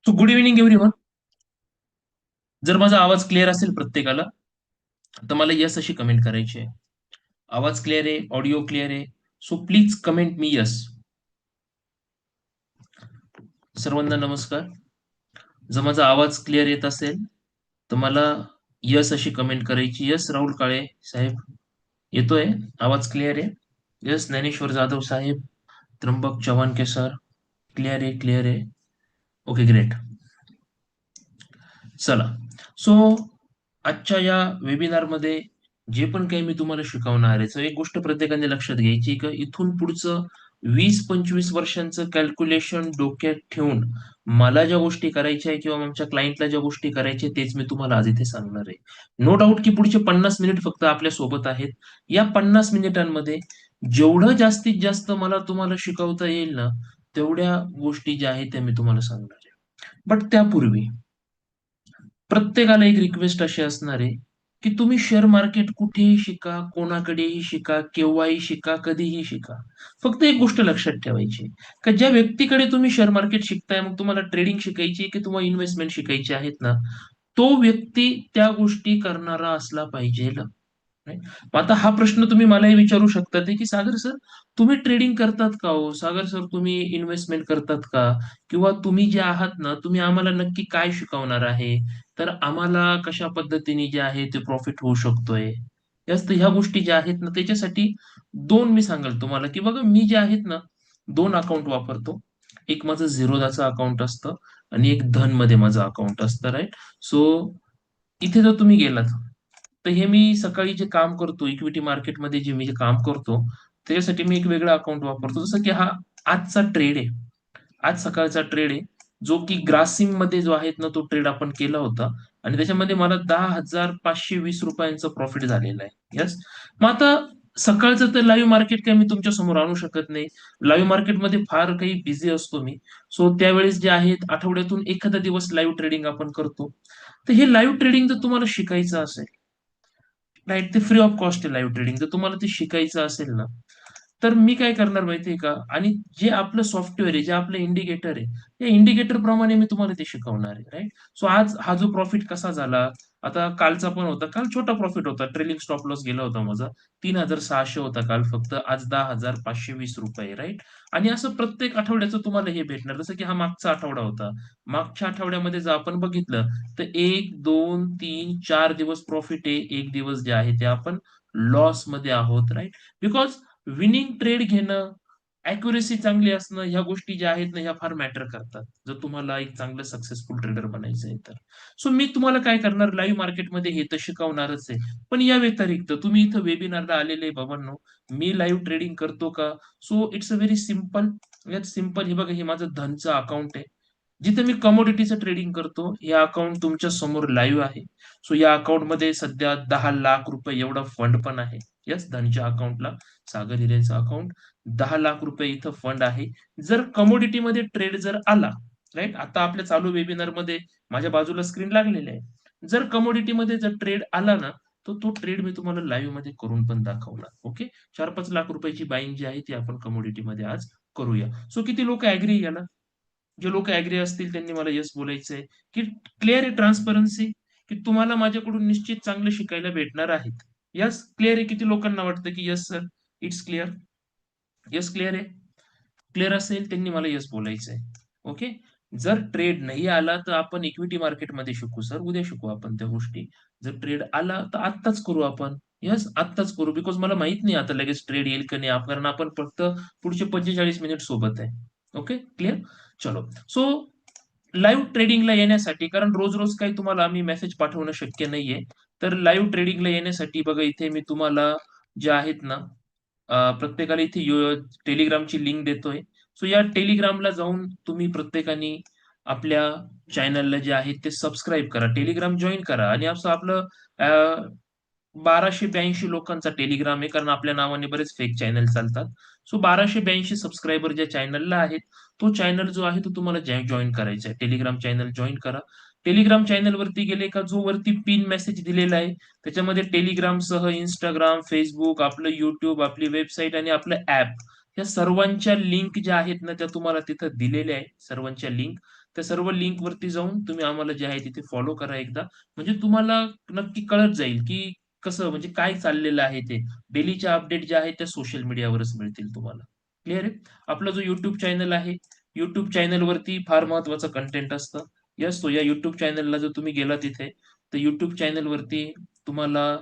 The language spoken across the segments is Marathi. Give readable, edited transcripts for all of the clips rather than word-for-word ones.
So good evening everyone. जर माझा आवाज क्लिअर असेल प्रत्येकाला, तर मला यस अशी कमेंट करायची आहे. आवाज क्लिअर आहे, ऑडिओ क्लिअर आहे. So please comment me yes. सर्वांना नमस्कार. जर माझा आवाज क्लिअर येत असेल, तर मला यस अशी कमेंट करायची. यस राहुल काळे साहेब, येतोय? आवाज क्लिअर आहे? यस ज्ञानेश्वर जाधव साहेब, त्र्यंबक चव्हाण सर, क्लिअर आहे, क्लिअर आहे. Okay, great. चला. सो आजच्या या वेबिनारमध्ये जे पण काही मी तुम्हाला शिकवणार आहे, एक गोष्ट प्रत्येकाने लक्षात घ्यायची की इथून पुढचं 20-25 वर्षांचं कॅल्क्युलेशन डोक्यात ठेवून मला ज्या गोष्टी करायच्या आहे किंवा आमच्या क्लायंटला ज्या गोष्टी करायच्या तेच मी तुम्हाला आज इथे सांगणार आहे. नो डाऊट की पुढचे 50 मिनिट फक्त आपल्या सोबत आहेत. या 50 मिनिटांमध्ये जेवढं जास्तीत जास्त मला तुम्हाला शिकवता येईल ना, तेवढ्या गोष्टी ज्या आहेत त्या मी तुम्हाला सांगणार आहे. बट त्यापूर्वी प्रत्येकाला एक रिक्वेस्ट अशी असणार आहे, की तुम्ही शेअर मार्केट कुठेही शिका, कोणाकडेही शिका, केव्हाही शिका, कधीही शिका. फक्त एक गोष्ट लक्षात ठेवायची, का ज्या व्यक्तीकडे तुम्ही शेअर मार्केट शिकताय, मग तुम्हाला ट्रेडिंग शिकायची की तुम्हाला इन्व्हेस्टमेंट शिकायची आहेत ना, तो व्यक्ती त्या गोष्टी करणारा असला पाहिजेल. नाही. मग आता हा प्रश्न तुम्ही मलाही विचारू शकता ते, की "सागर सर, तुम्ही ट्रेडिंग करतात का हो? सागर सर, तुम्ही इन्व्हेस्टमेंट करतात का? किंवा तुम्ही जे आहात ना, तुम्ही आम्हाला नक्की काय शिकवणार आहे? तर आम्हाला कशा पद्धतीने जे आहे ते प्रॉफिट होऊ शकतोय?" जास्त ह्या गोष्टी ज्या आहेत ना, त्याच्यासाठी 2 मी सांगाल तुम्हाला, की बघा मी जे आहेत ना, 2 अकाउंट वापरतो. एक माझं Zerodhaचं अकाउंट असतं आणि एक धनमध्ये माझं अकाउंट असतं, राइट? सो इथे जर तुम्ही गेलात, तर हे मी सकाळी जे काम करतो इक्विटी मार्केटमध्ये जे मी जे काम करतो, त्याच्यासाठी मी एक वेगळा अकाउंट वापरतो. जसं की हा आजचा ट्रेड आहे. आज सकाळचा ट्रेड आहे, जो की ग्रासिममध्ये जो आहे ना, तो ट्रेड आपण केला होता आणि त्याच्यामध्ये मला ₹10,520 प्रॉफिट झालेला आहे. येस. मग आता सकाळचं तर लाईव्ह मार्केट काही मी तुमच्या समोर आणू शकत नाही. लाईव्ह मार्केटमध्ये फार काही बिझी असतो मी. सो त्यावेळेस जे आहेत आठवड्यातून एखादा दिवस लाईव्ह ट्रेडिंग आपण करतो. तर हे लाईव्ह ट्रेडिंग जर तुम्हाला शिकायचं असेल, राइट, ते फ्री ऑफ कॉस्ट आहे लाईव्ह ट्रेडिंग. जर तुम्हाला ते शिकायचं असेल ना, तर मी काय करणार माहितीये का? आणि जे आपलं सॉफ्टवेअर आहे, जे आपलं इंडिकेटर आहे, त्या इंडिकेटर प्रमाणे मी तुम्हाला ते शिकवणार आहे, राइट? सो आज हा जो प्रॉफिट कसा झाला, आता कालचा पण होता. काल छोटा प्रॉफिट होता. ट्रेलिंग स्टॉप लॉस गेला होता माझा. 3,600 होता काल फक्त. आज ₹10,520, राइट? आणि असं प्रत्येक आठवड्याचं तुम्हाला हे भेटणार. जसं की हा मागचा आठवडा होता. मागच्या आठवड्यामध्ये जर आपण बघितलं, तर 1, 2, 3, 4 दिवस प्रॉफिट आहे. 1 दिवस जे आहे ते आपण लॉसमध्ये आहोत, राइट? बिकॉज विनिंग ट्रेड घेणं, ॲक्युरसी चांगली असणं, ह्या गोष्टी ज्या आहेत ना, ह्या फार मॅटर करतात. जर तुम्हाला एक चांगलं सक्सेसफुल ट्रेडर बनायचं आहे तर. सो मी तुम्हाला काय करणार, लाईव्ह मार्केटमध्ये हे तर शिकवणारच आहे. पण या व्यतिरिक्त तुम्ही इथं वेबिनारला आलेले बाबांनो, मी लाईव्ह ट्रेडिंग करतो का? So it's a very simple. यात सिंपल हे बघा, हे माझं धनचं अकाउंट आहे. जिथे मी कमोडिटीचं ट्रेडिंग करतो, हे अकाउंट तुमच्या समोर लाईव्ह आहे. सो या अकाउंटमध्ये सध्या ₹10,00,000 एवढा फंड पण आहे. येस, धनच्या अकाउंटला, सागर हिरेचं अकाउंट, ₹10,00,000 इथं फंड आहे. जर कमोडिटीमध्ये ट्रेड जर आला, राइट? आता आपल्या चालू वेबिनारमध्ये माझ्या बाजूला स्क्रीन लागलेली आहे. जर कमोडिटीमध्ये जर ट्रेड आला ना, तर तो ट्रेड मी तुम्हाला लाईव्हमध्ये करून पण दाखवणार. ओके. 4-5 लाख रुपयाची बाईंग जी आहे ती आपण कमोडिटीमध्ये आज करूया. सो किती लोकं ॲग्री याला? जे लोक ॲग्री असतील त्यांनी मला येस बोलायचंय, की क्लिअर आहे ट्रान्सपरन्सी, की तुम्हाला माझ्याकडून निश्चित चांगलं शिकायला भेटणार आहेत. येस, क्लिअर आहे? किती लोकांना वाटतं, की yes sir, it's clear? Yes, clear आहे? क्लिअर असेल त्यांनी मला येस बोलायचंय. ओके. जर ट्रेड नाही आला, तर आपण इक्विटी मार्केटमध्ये शिकू सर. उद्या शिकू आपण त्या गोष्टी. जर ट्रेड आला, तर आत्ताच करू आपण. येस, आत्ताच करू. बिकॉज मला माहित नाही आता लगेच ट्रेड येईल की नाही. कारण आपण फक्त पुढचे 45 मिनिट सोबत आहे. Okay, clear? चलो. सो लाईव्ह ट्रेडिंगला येण्यासाठी, कारण रोज-रोज काही तुम्हाला आम्ही मेसेज पाठवणं शक्य नाहीये. तर लाईव्ह ट्रेडिंगला येण्यासाठी बघा इथे मी तुम्हाला जे आहेत ना, प्रत्येकाला इथे टेलिग्रामची लिंक देतोय. सो या टेलिग्रामला जाऊन तुम्ही प्रत्येकाने आपल्या चॅनलला जे आहे ते सबस्क्राईब करा. टेलिग्राम जॉइन करा आणि असं आपलं 1282 लोकांचा टेलिग्राम आहे, कारण आपल्या नावाने बरेच फेक चॅनल चालतात. सो 1282 सबस्क्रायबर ज्या चॅनलला आहेत, तो चॅनल जो आहे तो तुम्हाला जॉइन करायचा आहे. टेलिग्राम चॅनल जॉइन करा. टेलिग्राम चॅनलवरती गेले का जो वरती पिन मेसेज दिलेला आहे, त्याच्यामध्ये टेलिग्रामसह Instagram, Facebook, आपलं YouTube, आपली वेबसाईट आणि आपलं ॲप, या सर्वांच्या लिंक ज्या आहेत ना, त्या तुम्हाला तिथं दिलेल्या आहेत, सर्वांच्या लिंक. त्या सर्व लिंक वरती जाऊन तुम्ही आम्हाला जे आहे तिथे फॉलो करा एकदा. म्हणजे तुम्हाला नक्की कळत जाईल, की कसं म्हणजे काय चाललेलं आहे ते. डेलीच्या अपडेट जे आहेत त्या सोशल मीडियावरच मिळतील तुम्हाला. क्लिअर आहे? आपला जो YouTube चॅनल आहे, YouTube चॅनलवरती फार महत्त्वाचं कंटेंट असतं. येस, या YouTube चॅनलला जर तुम्ही गेला तिथे, तर YouTube चॅनलवरती तुम्हाला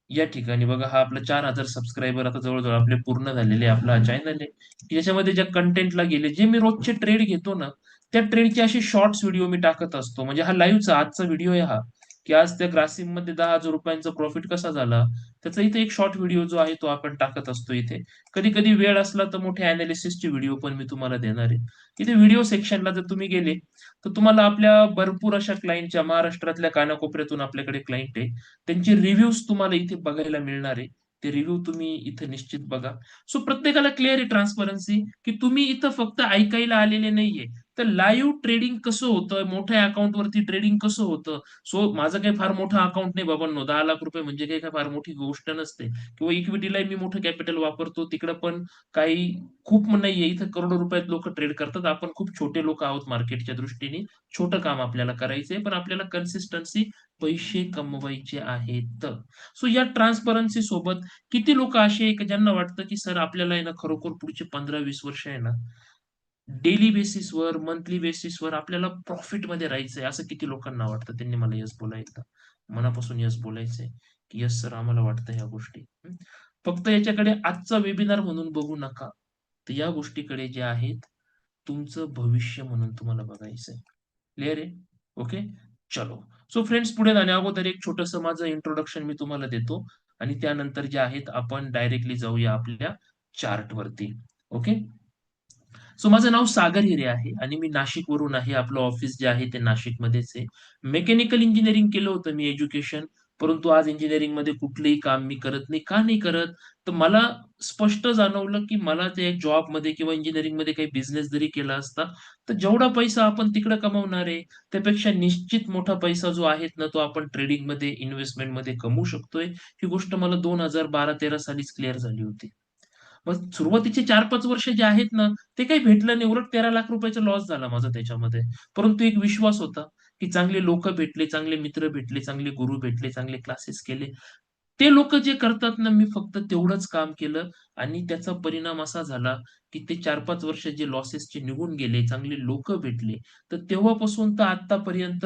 या ठिकाणी बघा हा आपला 4,000 सबस्क्रायबर आता जवळ-जवळ आपले पूर्ण झालेले आपला हा चॅनल आहे, की ज्याच्यामध्ये ज्या कंटेंटला गेले, जे मी रोजचे ट्रेड घेतो ना, त्या ट्रेडचे असे शॉर्ट्स व्हिडिओ मी टाकत असतो. म्हणजे हा लाईव्हचा आजचा व्हिडिओ आहे हा, की आज त्या ग्रासिममध्ये ₹10,000 प्रॉफिट कसा झाला? त्याचा इथे एक शॉर्ट व्हिडिओ जो आहे तो आपण टाकत असतो इथे. कधी-कधी वेळ असला तर मोठे एनालिसिसचे व्हिडिओ पण मी तुम्हाला देणार आहे. इथे व्हिडिओ सेक्शनला जर तुम्ही गेले, तर तुम्हाला आपल्या भरपूर अशा क्लायंटच्या महाराष्ट्रातल्या कानाकोपऱ्यातून आपल्याकडे क्लायंट आहे. त्यांचे रिव्ह्यूज तुम्हाला इथे बघायला मिळणार आहे. ते रिव्ह्यू तुम्ही इथे निश्चित बघा. सो प्रत्येकाला क्लिअर आहे ट्रान्सपरन्सी, की तुम्ही इथं फक्त ऐकायला आलेले नाहीये. तर लाईव्ह ट्रेडिंग कसं होतं, मोठ्या अकाउंटवरती ट्रेडिंग कसं होतं. सो माझं काही फार मोठं अकाउंट नाही बाबांनो. ₹10,00,000 म्हणजे काही काय फार मोठी गोष्ट नसते किंवा इक्विटीलाही मी मोठं कॅपिटल वापरतो. तिकडं पण काही खूप नाहीये. इथं करोडो रुपयात लोकं ट्रेड करतात. आपण खूप छोटे लोकं आहोत मार्केटच्या दृष्टीने. छोटं काम आपल्याला करायचंय, पण आपल्याला कन्सिस्टन्सी पैसे कमवायचे आहेत. सो या ट्रान्सपरन्सी सोबत किती लोक असे आहे, की ज्यांना वाटतं, की सर आपल्याला आहे ना खरोखर पुढचे 15-20 वर्ष आहे ना, डेली बेसिसवर, मंथली बेसिसवर आपल्याला प्रॉफिटमध्ये राहायचंय, असं किती लोकांना वाटतं? त्यांनी मला येस बोला एकदा. मनापासून येस बोलायचंय, की "येस सर आम्हाला वाटतं ह्या गोष्टी." फक्त याच्याकडे आजचा वेबिनार म्हणून बघू नका. तर या गोष्टीकडे जे आहेत, तुमचं भविष्य म्हणून तुम्हाला बघायचंय. क्लिअर आहे? ओके. चलो. सो फ्रेंड्स पुढे जाण्या एक छोटंसं माझं इंट्रोडक्शन मी तुम्हाला देतो आणि त्यानंतर जे आहेत आपण डायरेक्टली जाऊया आपल्या चार्टवरती. ओके. सो माझं नाव सागर हिरे आहे आणि मी नाशिकवरून आहे. आपलं ऑफिस जे आहे ते नाशिकमध्येच आहे. मेकॅनिकल इंजिनिअरिंग केलं होतं मी एज्युकेशन. परंतु आज इंजिनिअरिंगमध्ये कुठलंही काम मी करत नाही. का नाही करत? तर मला स्पष्ट जाणवलं, की मला ते जॉबमध्ये किंवा इंजिनिअरिंगमध्ये काही बिझनेस जरी केला असता, तर जेवढा पैसा आपण तिकडे कमवणार आहे, त्यापेक्षा निश्चित मोठा पैसा जो आहे ना, तो आपण ट्रेडिंगमध्ये, इन्व्हेस्टमेंटमध्ये कमवू शकतोय. ही गोष्ट मला 2012-13 सालीच क्लिअर झाली होती. मग सुरुवातीचे 4-5 वर्ष जे आहेत ना, ते काही भेटलं नाही. उलट ₹13,00,000 लॉस झाला माझा त्याच्यामध्ये. परंतु एक विश्वास होता, की चांगले लोकं भेटले, चांगले मित्र भेटले, चांगले गुरु भेटले, चांगले क्लासेस केले. ते लोकं जे करतात ना, मी फक्त तेवढंच काम केलं आणि त्याचा परिणाम असा झाला, की ते 4-5 वर्ष जे लॉसेसचे निघून गेले, चांगले लोकं भेटले. तर तेव्हापासून तर आत्तापर्यंत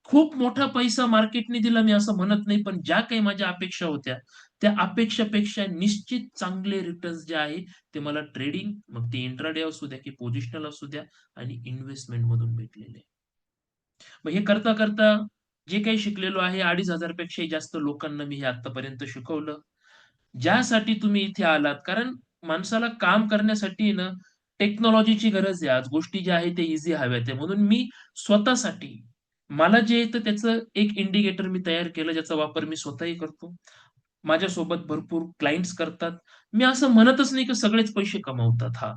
खूप मोठा पैसा मार्केटने दिला मी असं म्हणत नाही. पण ज्या काही माझ्या अपेक्षा होत्या, त्या अपेक्षापेक्षा निश्चित चांगले रिटर्न्स जे आहे, ते मला ट्रेडिंग, मग ते इंट्राडे असू द्या, की पोझिशनल असू द्या आणि इन्व्हेस्टमेंटमधून भेटलेले. मग हे करता-करता जे काही शिकलेलो आहे 2,500 पेक्षाही जास्त लोकांना मी हे आत्तापर्यंत शिकवलं. ज्यासाठी तुम्ही इथे आलात, कारण माणसाला काम करण्यासाठी ना टेक्नॉलॉजीची गरज आहे आज. गोष्टी ज्या आहेत त्या ईझी हव्यात आहे. म्हणून मी स्वतःसाठी मला जे येतं त्याचं एक इंडिकेटर मी तयार केलं, ज्याचा वापर मी स्वतःही करतो. माझ्यासोबत भरपूर क्लायंट्स करतात. मी असं म्हणतच नाही की सगळेच पैसे कमावतात हां.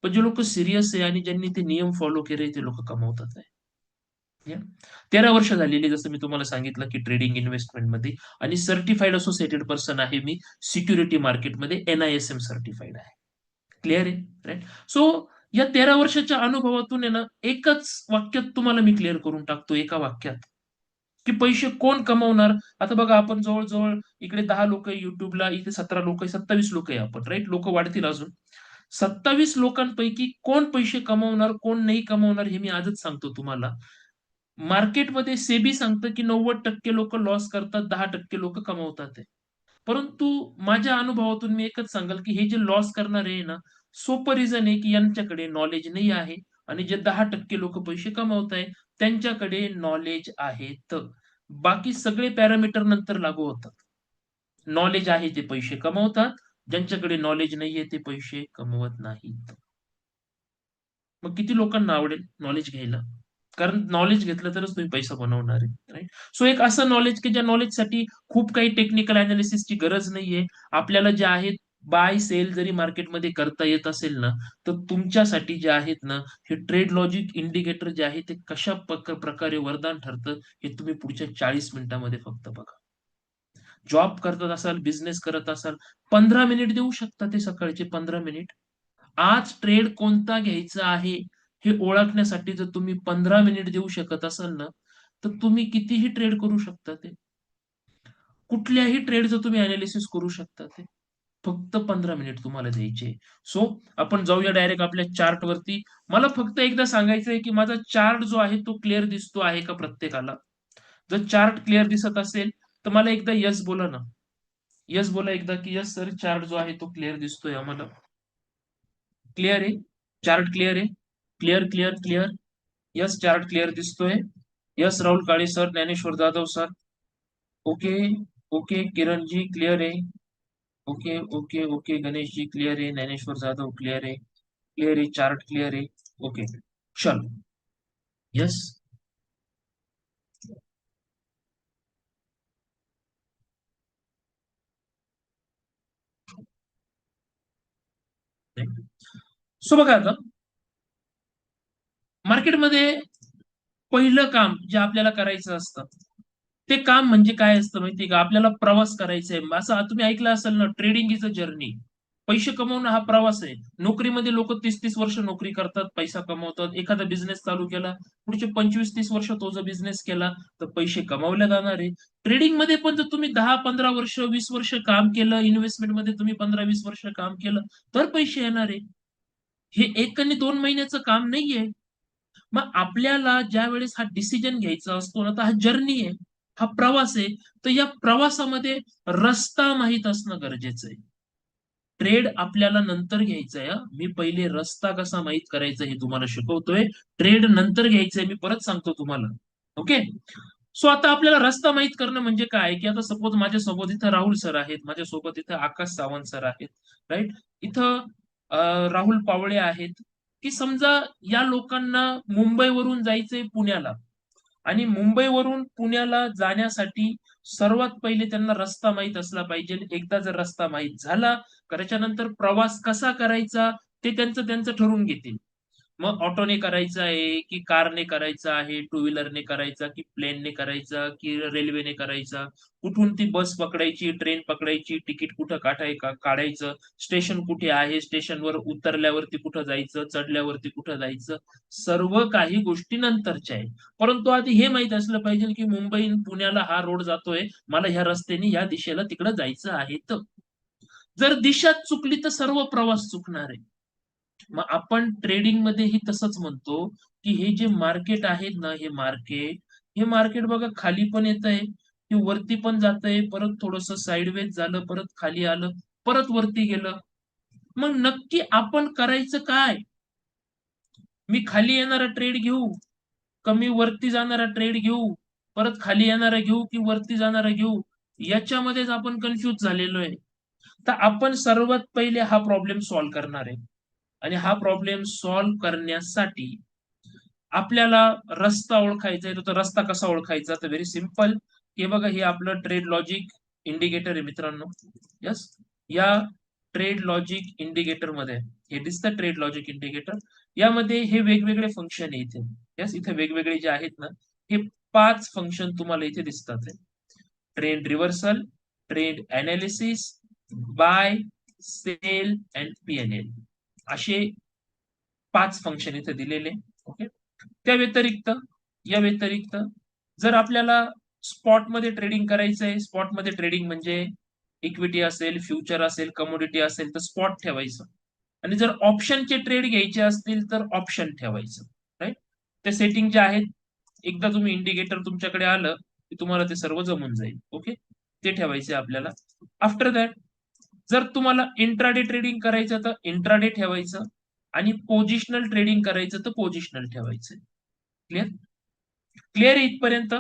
पण जे लोकं सीरियस आहे आणि ज्यांनी ते नियम फॉलो केले ते लोकं कमावतात आहे. या 13 वर्ष झालेली जसं मी तुम्हाला सांगितलं, की ट्रेडिंग इन्व्हेस्टमेंटमध्ये आणि सर्टिफाईड असोसिएटेड पर्सन आहे मी सिक्युरिटी मार्केटमध्ये NISM सर्टिफाईड आहे. क्लिअर आहे, राइट? सो या 13 वर्षाच्या अनुभवातून आहे ना, एकच वाक्यात तुम्हाला मी क्लिअर करून टाकतो, एका वाक्यात, की पैसे कोण कमवणार? आता बघा आपण जवळ-जवळ इकडे 10 लोकं आहे YouTubeला, इथे 17 लोकं आहे, 27 लोकं आहे आपण, राइट? लोकं वाढतील अजून. 27 लोकांपैकी कोण पैसे कमवणार, कोण नाही कमवणार हे मी आजच सांगतो तुम्हाला. मार्केटमध्ये सेबी सांगतं, की 90% लोकं लॉस करतात, 10% लोकं कमवतात आहे. परंतु माझ्या अनुभवातून मी एकच सांगाल, की हे जे लॉस करणारे आहे ना, सोपं रिझन आहे, की यांच्याकडे नॉलेज नाही आहे आणि जे 10% लोकं पैसे कमवताय, त्यांच्याकडे नॉलेज आहे. तर बाकी सगळे पॅरामीटर नंतर लागू होतात. नॉलेज आहे ते पैसे कमवतात, ज्यांच्याकडे नॉलेज नाहीये ते पैसे कमवत नाहीत. मग किती लोकांना आवडेल नॉलेज घ्यायला? कारण नॉलेज घेतलं तरच तुम्ही पैसा बनवणार आहे, राइट? सो एक असं नॉलेज, की ज्या नॉलेजसाठी खूप काही टेक्निकल एनालिसिसची गरज नाहीये. आपल्याला जे आहेत बाय, सेल जरी मार्केटमध्ये करता येत असेल ना, तर तुमच्यासाठी जे आहेत ना, हे ट्रेड लॉजिक इंडिकेटर जे आहे ते कशा प्रकारे वरदान ठरतं, हे तुम्ही पुढच्या 40 मिनिटामध्ये फक्त बघा. जॉब करत असाल, बिझनेस करत असाल, 15 मिनिट देऊ शकता ते सकाळचे 15 मिनिट. आज ट्रेड कोणता घ्यायचा आहे, हे ओळखण्यासाठी जर तुम्ही 15 मिनिट देऊ शकत असाल ना, तर तुम्ही कितीही ट्रेड करू शकता ते. कुठल्याही ट्रेडचं तुम्ही अनालिसिस करू शकता ते. फक्त 15 मिनिट तुम्हाला द्यायचे. सो आपण जाऊया डायरेक्ट आपल्या चार्टवरती. मला फक्त एकदा सांगायचं आहे, की माझा चार्ट जो आहे तो क्लिअर दिसतो आहे का प्रत्येकाला? जर चार्ट क्लिअर दिसत असेल, तर मला एकदा येस बोला ना. येस बोला एकदा, की येस सर चार्ट जो आहे तो क्लिअर दिसतोय आम्हाला. क्लिअर आहे? चार्ट क्लिअर आहे? Clear, clear, clear. Yes chart clear दिसतोय. Yes Rahul Kale sir, Dnyaneshwar Jadhav sir. Okay, okay. Kiranji clear आहे. Okay, okay, okay. Ganeshji clear आहे. ज्ञानेश्वर जाधव क्लिअर आहे. क्लिअर आहे. चार्ट क्लिअर आहे. ओके. चलो. येस. सो बघा आता मार्केटमध्ये पहिलं काम जे आपल्याला करायचं असतं, ते काम म्हणजे काय असतं माहितीये का? आपल्याला प्रवास करायचा आहे. असं तुम्ही ऐकलं असेल ना, ट्रेडिंग इज अ जर्नी. पैसे कमवणं हा प्रवास आहे. नोकरीमध्ये लोक 30-30 वर्ष नोकरी करतात, पैसा कमवतात. एखादा बिझनेस चालू केला, पुढचे 25-30 वर्ष तो जर बिझनेस केला, तर पैसे कमावले जाणार आहे. ट्रेडिंगमध्ये पण जर तुम्ही 10-15 वर्ष, 20 वर्ष काम केलं, इन्व्हेस्टमेंटमध्ये तुम्ही 15-20 वर्ष काम केलं, तर पैसे येणार आहे. हे 1 आणि 2 महिन्याचं काम नाहीये. मग आपल्याला ज्यावेळेस हा डिसिजन घ्यायचा असतो ना, तर हा जर्नी आहे, हा प्रवास आहे. तर या प्रवासामध्ये रस्ता माहीत असणं गरजेचं आहे. ट्रेड आपल्याला नंतर घ्यायचा आहे हां. मी पहिले रस्ता कसा माहीत करायचा हे तुम्हाला शिकवतोय. ट्रेड नंतर घ्यायचंय मी परत सांगतो तुम्हाला. ओके. सो आता आपल्याला रस्ता माहीत करणं म्हणजे काय, की आता सपोज माझ्यासोबत इथं राहुल सर आहेत, माझ्यासोबत इथं आकाश सावंत सर आहेत, राइट? इथं अ, राहुल पावळे आहेत, की समजा या लोकांना मुंबईवरून जायचंय पुण्याला आणि मुंबईवरून पुण्याला जाण्यासाठी सर्वात पहिले त्यांना रस्ता माहीत असला पाहिजे. एकदा जर रस्ता माहीत झाला, तर त्याच्यानंतर प्रवास कसा करायचा ते त्यांचं त्यांचं ठरवून घेतील. मग ऑटोने करायचं आहे, की कारने करायचं आहे, टू व्हीलरने करायचा, की प्लेनने करायचा, की रेल्वेने करायचा. कुठून ती बस पकडायची, ट्रेन पकडायची, तिकीट कुठं काढायचं, स्टेशन कुठे आहे, स्टेशनवर उतरल्यावरती कुठं जायचं, चढल्यावरती कुठं जायचं. सर्व काही गोष्टी नंतरच्या आहेत. परंतु आधी हे माहीत असलं पाहिजे, की मुंबईहून पुण्याला हा रोड जातोय. मला ह्या रस्त्याने ह्या दिशेला तिकडं जायचं आहे तर. जर दिशा चुकली तर सर्व प्रवास चुकणार आहे. मग आपण ट्रेडिंगमध्येही तसंच म्हणतो, की हे जे मार्केट आहेत ना, हे मार्केट बघा खाली पण येतंय, हे वरती पण जातंय, परत थोडंसं साइडवेज झालं, परत खाली आलं, परत वरती गेलं. मग नक्की आपण करायचं काय? मी खाली येणारा ट्रेड घेऊ? का मी वरती जाणारा ट्रेड घेऊ? परत खाली येणारा घेऊ, की वरती जाणारा घेऊ? याच्यामध्येच आपण कन्फ्यूज झालेलो आहे. तर आपण सर्वात पहिले हा प्रॉब्लेम सॉल्व्ह करणार आहे. आणि हा प्रॉब्लेम सॉल्व्ह करण्यासाठी आपल्याला रस्ता ओळखायचा आहे. तर तो रस्ता कसा ओळखायचा? तर व्हेरी सिंपल. हे बघा हे आपलं ट्रेड लॉजिक इंडिकेटर आहे मित्रांनो. येस. या ट्रेड लॉजिक इंडिकेटरमध्ये हे दिसतं ट्रेड लॉजिक इंडिकेटर. यामध्ये हे वेगवेगळे फंक्शन आहे इथे. येस, इथे वेगवेगळे जे आहेत ना, हे 5 फंक्शन तुम्हाला इथे दिसतात आहे. Trend reversal, trend analysis, buy, sell and P असे 5 फंक्शन इथे दिलेले. ओके. त्या व्यतिरिक्त या व्यतिरिक्त जर आपल्याला स्पॉटमध्ये ट्रेडिंग करायचंय, स्पॉटमध्ये ट्रेडिंग म्हणजे इक्विटी असेल, फ्युचर असेल, कमोडिटी असेल, तर स्पॉट ठेवायचं. आणि जर ऑप्शनचे ट्रेड घ्यायचे असतील, तर ऑप्शन ठेवायचं. राइट? ते सेटिंग जे आहेत, एकदा तुम्ही इंडिकेटर तुमच्याकडे आलं, की तुम्हाला ते सर्व जमून जाईल. ओके. ते ठेवायचे आपल्याला. आफ्टर दॅट जर तुम्हाला इंट्राडे ट्रेडिंग करायचं तर इंट्राडे ठेवायचं आणि पोझिशनल ट्रेडिंग करायचं तर पोझिशनल ठेवायचं. क्लिअर? क्लिअर आहे इथपर्यंत?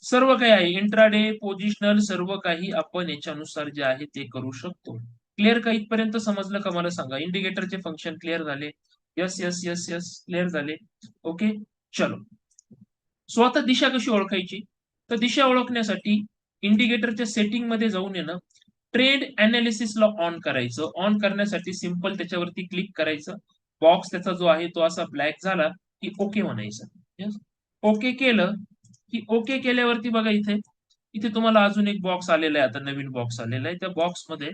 सर्व काही आहे. इंट्राडे, पोझिशनल सर्व काही आपण याच्यानुसार जे आहे ते करू शकतो. क्लिअर का इथपर्यंत समजलं का मला सांगा? इंडिकेटरचे फंक्शन क्लिअर झाले? Yes, yes, yes, yes. Clear झाले? ओके. चलो. सो आता दिशा कशी ओळखायची? तर दिशा ओळखण्यासाठी इंडिकेटरच्या सेटिंगमध्ये जाऊन आहे ना, ट्रेड एनालिसिसला ऑन करायचं. ऑन करण्यासाठी सिंपल त्याच्यावरती क्लिक करायचं. बॉक्स त्याचा जो आहे तो असा ब्लॅक झाला, की ओके म्हणायचं. येस. ओके केलं, की ओके केल्यावरती बघा इथे, इथे तुम्हाला अजून एक बॉक्स आलेला आहे. आता नवीन बॉक्स आलेला आहे. त्या बॉक्समध्ये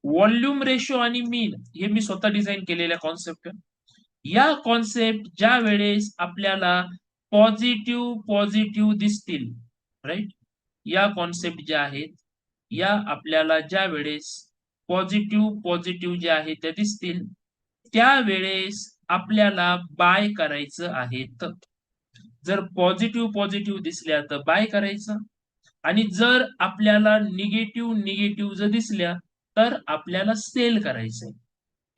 व्हॉल्यूम रेशो आणि मीन हे मी स्वतः डिझाइन केलेल्या कॉन्सेप्ट आहे. या कॉन्सेप्ट ज्या वेळेस आपल्याला पॉझिटिव्ह पॉझिटिव्ह दिसतील, राईट, या कॉन्सेप्ट ज्या आहेत, या आपल्याला ज्या वेळेस पॉझिटिव्ह पॉझिटिव्ह ज्या आहेत त्या दिसतील, त्यावेळेस आपल्याला बाय करायचं आहे. तर जर पॉझिटिव्ह पॉझिटिव्ह दिसल्या तर बाय करायचं, आणि जर आपल्याला निगेटिव्ह निगेटिव्ह जर दिसल्या तर आपल्याला सेल करायचंय.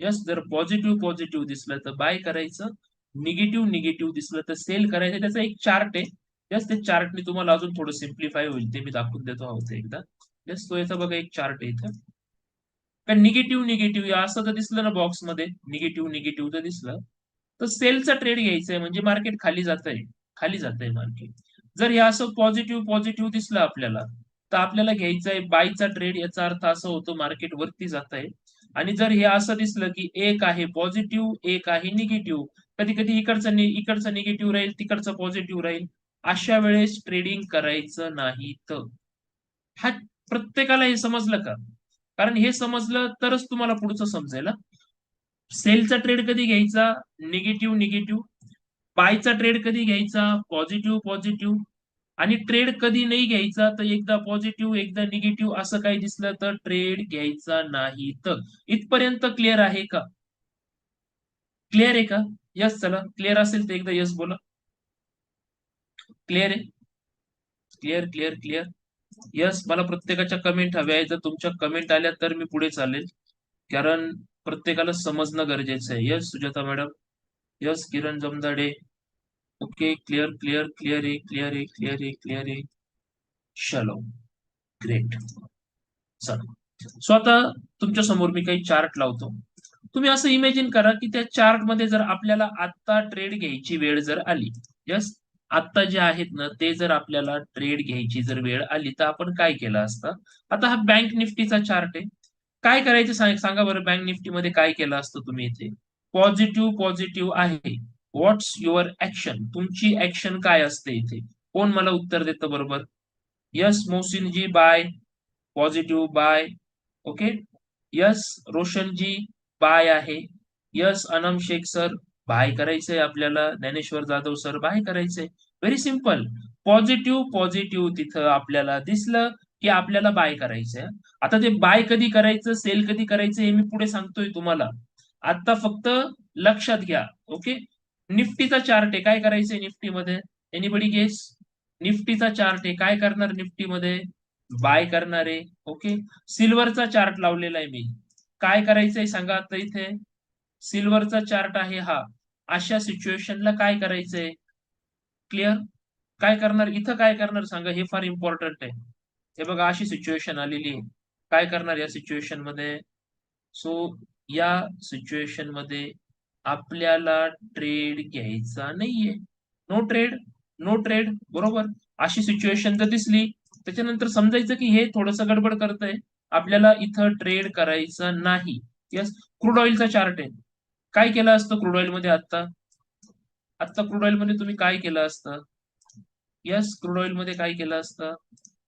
यस, जर पॉझिटिव्ह पॉझिटिव्ह दिसलं तर बाय करायचं, निगेटिव्ह निगेटिव्ह दिसलं तर सेल करायचं. त्याचा एक चार्ट आहे. यस, ते चार्टने तुम्हाला अजून थोडं सिम्प्लिफाय होईल, ते मी दाखवून देतो आहोत एकदा. यस, तो याचा बघा एक चार्ट आहे इथं. तर निगेटिव्ह निगेटिव्ह असं जर दिसलं ना बॉक्समध्ये, निगेटिव्ह निगेटिव्ह जर दिसलं तर सेलचा ट्रेड घ्यायचा आहे, म्हणजे मार्केट खाली जात आहे, खाली जात आहे मार्केट. जर हे असं पॉझिटिव्ह पॉझिटिव्ह दिसलं आपल्याला, तर आपल्याला घ्यायचं आहे बायचा ट्रेड. याचा अर्थ असं होतो मार्केट वरती जात आहे. आणि जर हे असं दिसलं की एक आहे पॉझिटिव्ह, एक आहे निगेटिव्ह, कधी कधी इकडचं निगेटिव्ह राहील, तिकडचं पॉझिटिव्ह राहील, अशा वेळेस ट्रेडिंग करायचं नाही. तर हा प्रत्येकाला हे समजलं का? कारण हे समजलं तरच तुम्हाला पुढचं समजेल हं. सेलचा ट्रेड कधी घ्यायचा? Negative negative. बायचा ट्रेड कधी घ्यायचा? Positive positive. आणि ट्रेड कधी नाही घ्यायचा, तर एकदा पॉझिटिव्ह एकदा निगेटिव्ह असं काही दिसलं तर ट्रेड घ्यायचा नाही. तर इथपर्यंत क्लिअर आहे का? क्लिअर आहे का? यस, चला क्लिअर असेल तर एकदा यस बोला. क्लिअर आहे? Clear clear clear. यस, मला प्रत्येकाच्या कमेंट हव्या आहेत. जर तुमच्या कमेंट आल्या तर मी पुढे चालेल. कारण प्रत्येकाला समजणं गरजेचं आहे. Yes, Sujata madam. Yes, Kiran Jamdade. Okay, clear clear clear आहे, क्लिअर आहे, क्लिअर आहे, क्लिअर आहे. चलो, ग्रेट. चला. सो आता तुमच्या समोर मी काही चार्ट लावतो. तुम्ही असं इमॅजिन करा की त्या चार्ट मध्ये जर आपल्याला आत्ता ट्रेड घ्यायची वेळ जर आली, यस, आत्ता जे आहेत ना ते जर आपल्याला ट्रेड घ्यायची जर वेळ आली तर आपण काय केलं असतं? आता हा बँक निफ्टीचा चार्ट आहे. काय करायचं सांगा बरं, बँक निफ्टी मध्ये काय केलं असतं तुम्ही इथे? पॉझिटिव्ह पॉझिटिव्ह आहे. What's your action? तुमची ऍक्शन काय असते इथे? कोण मला उत्तर देतं बरोबर? Yes, Mohsinji buy. Positive buy. Okay. Yes, Roshanji buy आहे. Yes, Anam Shaikh sir buy करायचंय आपल्याला. ज्ञानेश्वर जाधव सर बाय करायचंय. Very simple. पॉझिटिव्ह पॉझिटिव्ह तिथं आपल्याला दिसलं की आपल्याला बाय करायचंय. आता ते बाय कधी करायचं, सेल कधी करायचं हे मी पुढे सांगतोय तुम्हाला. आता फक्त लक्षात घ्या. ओके. निफ्टीचा चार्ट आहे. काय करायचंय निफ्टीमध्ये? Anybody guess? निफ्टीचा चार्ट आहे. काय करणार निफ्टीमध्ये? बाय करणार आहे. ओके. सिल्वरचा चार्ट लावलेला आहे मी. काय करायचंय सांगा आता इथे? सिल्वरचा चार्ट आहे हा. अशा सिच्युएशनला काय करायचंय? क्लिअर? काय करणार इथं? काय करणार सांगा? हे फार इम्पॉर्टंट आहे. हे बघा अशी सिच्युएशन आलेली आहे. काय करणार या सिच्युएशन मध्ये? सो या सिच्युएशन मध्ये आपल्याला ट्रेड घ्यायचा नाहीये. No trade, no trade. बरोबर. अशी सिच्युएशन जर दिसली त्याच्यानंतर समजायचं की हे थोडंसं गडबड करतंय. आपल्याला इथं ट्रेड करायचा नाही. यस. क्रूड ऑइलचा चार्ट आहे. काय केलं असतं क्रूड ऑइल मध्ये आता? आता क्रूड ऑइल मध्ये तुम्ही काय केलं असतं? येस, क्रूड ऑइल मध्ये काय केलं असतं?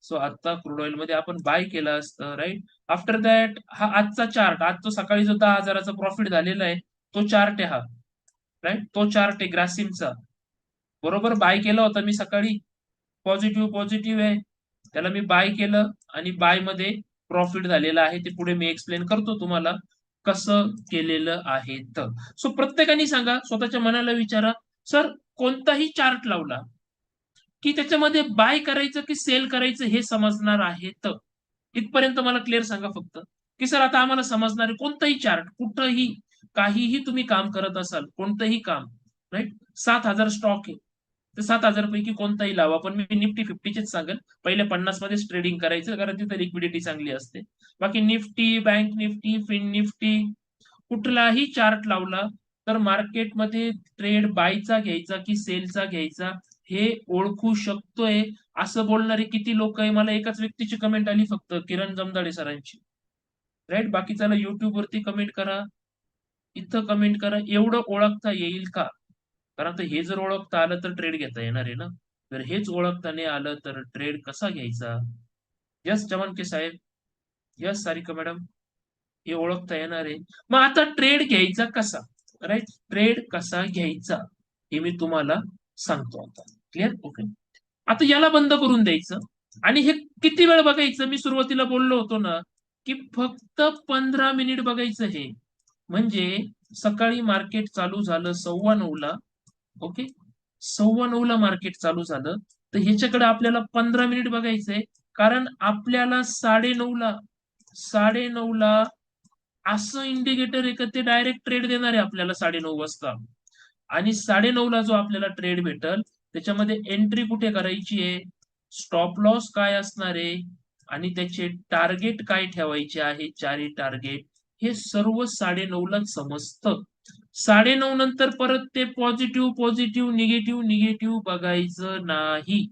सो आता क्रूड ऑइल मध्ये आपण बाय केलं असतं, राईट. आफ्टर दॅट हा आजचा चार्ट, आज तो सकाळी जो 10,000चा प्रॉफिट झालेला आहे तो चार्ट आहे हा, राईट. तो चार्ट आहे ग्रासिमचा. बरोबर, बाय केला होता मी सकाळी. पॉझिटिव्ह पॉझिटिव्ह आहे. त्याला मी बाय केलं आणि बाय मध्ये प्रॉफिट झालेला आहे. ते पुढे मी एक्सप्लेन करतो तुम्हाला कसं केलेलं आहे. तर सो प्रत्येकाने सांगा, स्वतःच्या मनाला विचारा, सर कोणताही चार्ट लावला की त्याच्यामध्ये बाय करायचं की सेल करायचं हे समजणार आहे. तर इथपर्यंत मला क्लिअर सांगा फक्त, की सर आता आम्हाला समजणार आहे कोणताही चार्ट, कुठंही काहीही तुम्ही काम करत असाल, कोणतंही काम, राईट. 7,000 स्टॉक आहे. तर 7,000 पैकी कोणताही लावा. पण मी निफ्टी 50चेच सांगेल. पहिले 50 मध्येच ट्रेडिंग करायचं, कारण तिथे लिक्विडिटी चांगली असते. बाकी Nifty, bank Nifty, fin Nifty, कुठलाही चार्ट लावला तर मार्केटमध्ये ट्रेड बायचा घ्यायचा की सेलचा घ्यायचा हे ओळखू शकतोय असं बोलणारे किती लोक आहे? मला एकाच व्यक्तीची कमेंट आली फक्त, किरण जमदाडे सरांची, राईट. बाकीच्याला युट्यूब वरती कमेंट करा, इथं कमेंट करा. एवढं ओळखता येईल का? कारण आता हे जर ओळखता आलं तर ट्रेड घेता येणार आहे ना. जर हेच ओळखता नाही आलं तर ट्रेड कसा घ्यायचा? यस चव्हाणके साहेब. Yes Sarika madam. हे ओळखता येणार आहे. मग आता ट्रेड घ्यायचा कसा? राईट, ट्रेड कसा घ्यायचा हे मी तुम्हाला सांगतो आता. क्लिअर? ओके. आता याला बंद करून द्यायचं आणि हे किती वेळ बघायचं? मी सुरुवातीला बोललो होतो ना, की फक्त 15 मिनिट बघायचं हे. म्हणजे सकाळी मार्केट चालू झालं 9:15ला. ओके. 9:15ला मार्केट चालू झालं, तर ह्याच्याकडे आपल्याला 15 मिनिट बघायचंय. कारण आपल्याला 9:30ला असं इंडिकेटर आहे का ते डायरेक्ट ट्रेड देणार आहे आपल्याला 9:30 वाजता. आणि 9:30ला जो आपल्याला ट्रेड भेटल त्याच्यामध्ये एंट्री कुठे करायची आहे, स्टॉप लॉस काय असणार आहे आणि त्याचे टार्गेट काय ठेवायचे आहे, चारही टार्गेट हे सर्व 9:30लाच समजतं. 9:30 नंतर परत ते पॉझिटिव्ह पॉझिटिव्ह निगेटिव्ह निगेटिव्ह बघायचं नाही.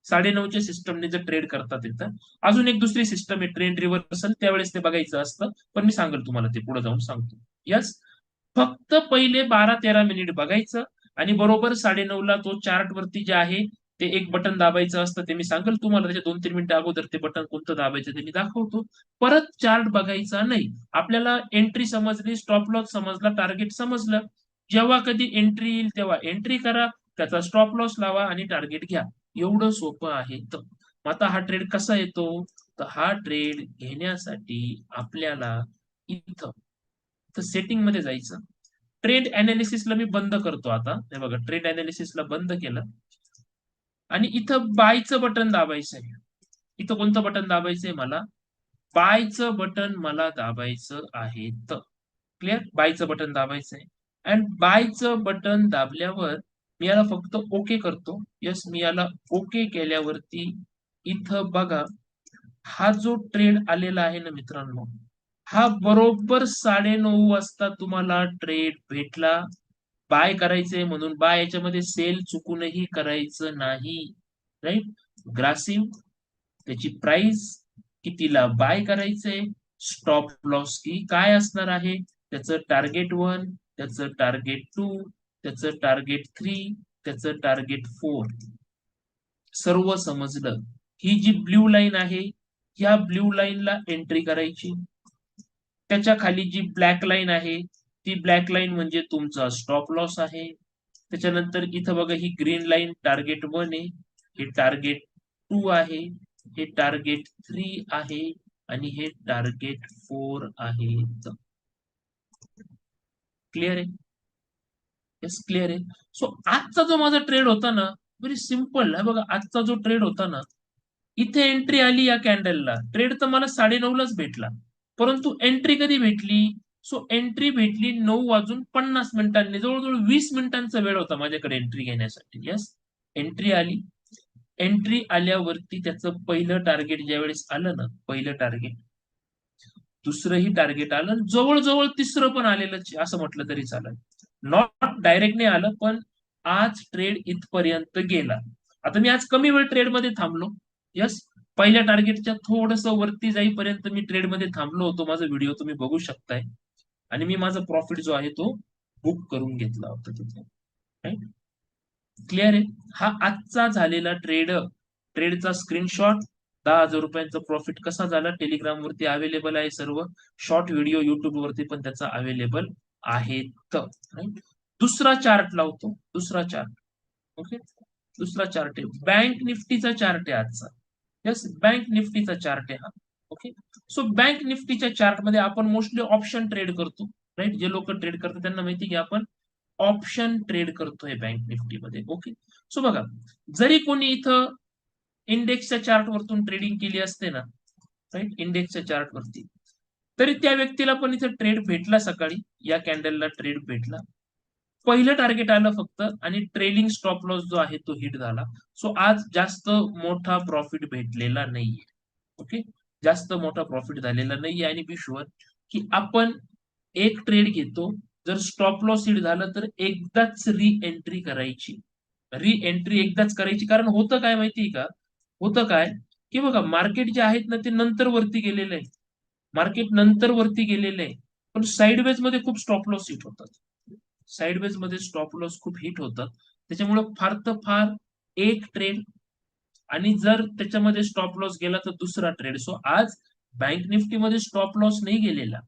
9:30च्या सिस्टमने जर ट्रेड करतात येतं. अजून एक दुसरी सिस्टम आहे ट्रेंड रिव्हर्सल, त्यावेळेस ते बघायचं असतं. पण मी सांगेल तुम्हाला, ते पुढे जाऊन सांगतो. यस. फक्त पहिले 12-13 मिनिट बघायचं आणि बरोबर 9:30ला तो चार्ट वरती जे आहे ते एक बटन दाबायचं असतं. ते मी सांगेल तुम्हाला, त्याच्या 2-3 मिनिटं अगोदर ते बटन कोणतं दाबायचं ते मी दाखवतो. परत चार्ट बघायचा नाही. आपल्याला एंट्री समजली, स्टॉप लॉस समजला, टार्गेट समजलं. जेव्हा कधी एंट्री येईल तेव्हा एंट्री करा, त्याचा स्टॉप लॉस लावा आणि टार्गेट घ्या. एवढं सोपं आहे. तर मग आता हा ट्रेड कसा येतो? तर हा ट्रेड घेण्यासाठी आपल्याला इथं तर सेटिंग मध्ये जायचं. ट्रेड अनालिसिसला मी बंद करतो आता. हे बघा, ट्रेड अनालिसिसला बंद केलं आणि इथं बायचं बटन दाबायचं आहे. इथं कोणतं बटन दाबायचंय मला? बायचं बटन मला दाबायचं आहे. तर क्लिअर, बायचं बटन दाबायचंय. आणि बायचं बटन दाबल्यावर मी याला फक्त ओके करतो. यस, मी याला ओके केल्यावरती इथं बघा, हा जो ट्रेड आलेला आहे ना मित्रांनो, हा बरोबर 9:30 वाजता तुम्हाला ट्रेड भेटला. बाय करायचंय म्हणून बाय, याच्यामध्ये सेल चुकूनही करायचं नाही. राईट. ग्रासिम, त्याची प्राइस कितीला बाय करायचंय, स्टॉप लॉस की काय असणार आहे, त्याचं टार्गेट 1, त्याचं टार्गेट 2, त्याचं टार्गेट 3, त्याचं टार्गेट 4 सर्व समजलं. ही जी ब्ल्यू लाईन आहे, ह्या ब्ल्यू लाईनला एंट्री करायची. त्याच्या खाली जी ब्लॅक लाईन आहे, ती ब्लॅक लाईन म्हणजे तुमचा स्टॉप लॉस आहे. त्याच्यानंतर इथं बघा, ही ग्रीन लाईन टार्गेट 1 आहे, हे टार्गेट 2 आहे, हे टार्गेट 3 आहे आणि हे टार्गेट 4 आहे. क्लिअर आहे? येस, क्लिअर आहे. सो आजचा जो माझा ट्रेड होता ना, व्हेरी सिम्पल आहे बघा. आजचा जो ट्रेड होता ना, इथे एंट्री आली या कॅन्डलला, ट्रेड तर मला 9:30लाच भेटला. परंतु एंट्री कधी भेटली? सो एंट्री भेटली 9:50 जवळजवळ 20 मिनिटांचा वेळ होता माझ्याकडे एंट्री घेण्यासाठी. येस, एंट्री आली. एंट्री आल्यावरती त्याचं पहिलं टार्गेट ज्यावेळेस आलं ना, पहिलं टार्गेट, दुसरंही टार्गेट आलं, जवळ तिसरं पण आलेलं असं म्हटलं तरी चालेल. नॉट डायरेक्ट नाही आलं, पण आज ट्रेड इथपर्यंत गेला. आता मी आज कमी वेळ ट्रेडमध्ये थांबलो. यस, पहिल्या टार्गेटच्या थोडंसं वरती जाईपर्यंत मी ट्रेडमध्ये थांबलो होतो. माझा व्हिडिओ तुम्ही बघू शकताय. आणि मी माझा प्रॉफिट जो आहे तो बुक करून घेतला होता तिथे. राईट? क्लिअर आहे? हा आजचा झालेला ट्रेड, ट्रेडचा स्क्रीनशॉट. 10,000 रुपयांचा प्रॉफिट कसा झाला, टेलिग्राम वरती अवेलेबल आहे सर्व. शॉर्ट व्हिडिओ युट्यूब वरती पण त्याचा अवेलेबल आहे. राईट. दुसरा चार्ट लावतो, दुसरा चार्ट. ओके. दुसरा चार्ट आहे बँक निफ्टीचा चार्ट आहे आजचा. यस, बँक निफ्टीचा चार्ट आहे हा. ओके. सो बँक निफ्टीच्या चार्ट मध्ये आपण मोस्टली ऑप्शन ट्रेड करतो. राईट, जे लोक ट्रेड करतात त्यांना माहिती की आपण ऑप्शन ट्रेड करतोय बँक निफ्टीमध्ये. ओके. सो बघा, जरी कोणी इथं इंडेक्सच्या चार्ट वरतून ट्रेडिंग केली असते ना, राईट, इंडेक्सच्या चार्ट वरती, तरी त्या व्यक्तीला पण इथं ट्रेड भेटला सकाळी. या कॅन्डलला ट्रेड भेटला. पहिलं टार्गेट आलं फक्त आणि ट्रेलिंग स्टॉप लॉस जो आहे तो हिट झाला. सो आज जास्त मोठा प्रॉफिट भेटलेला नाहीये. ओके. जास्त मोठा प्रॉफिट झालेला नाहीये. आणि बी शुअर की आपण एक ट्रेड घेतो, जर स्टॉप लॉस हिट झालं तर एकदाच री एंट्री करायची. री एंट्री एकदाच करायची. कारण होतं काय माहितीये का? होतं काय, की बघा, मार्केट जे आहेत ना ते नंतर वरती गेलेलं आहे. मार्केट नंतर वरती गेलेलं आहे. पण साईडवेज मध्ये खूप स्टॉप लॉस हिट होतात. साईडवेज मध्ये स्टॉप लॉस खूप हिट होतात. त्याच्यामुळे फार तर फार एक ट्रेड, आणि जर त्याच्यामध्ये स्टॉप लॉस गेला तर दुसरा ट्रेड. सो आज बँक निफ्टीमध्ये स्टॉप लॉस नाही गेलेला.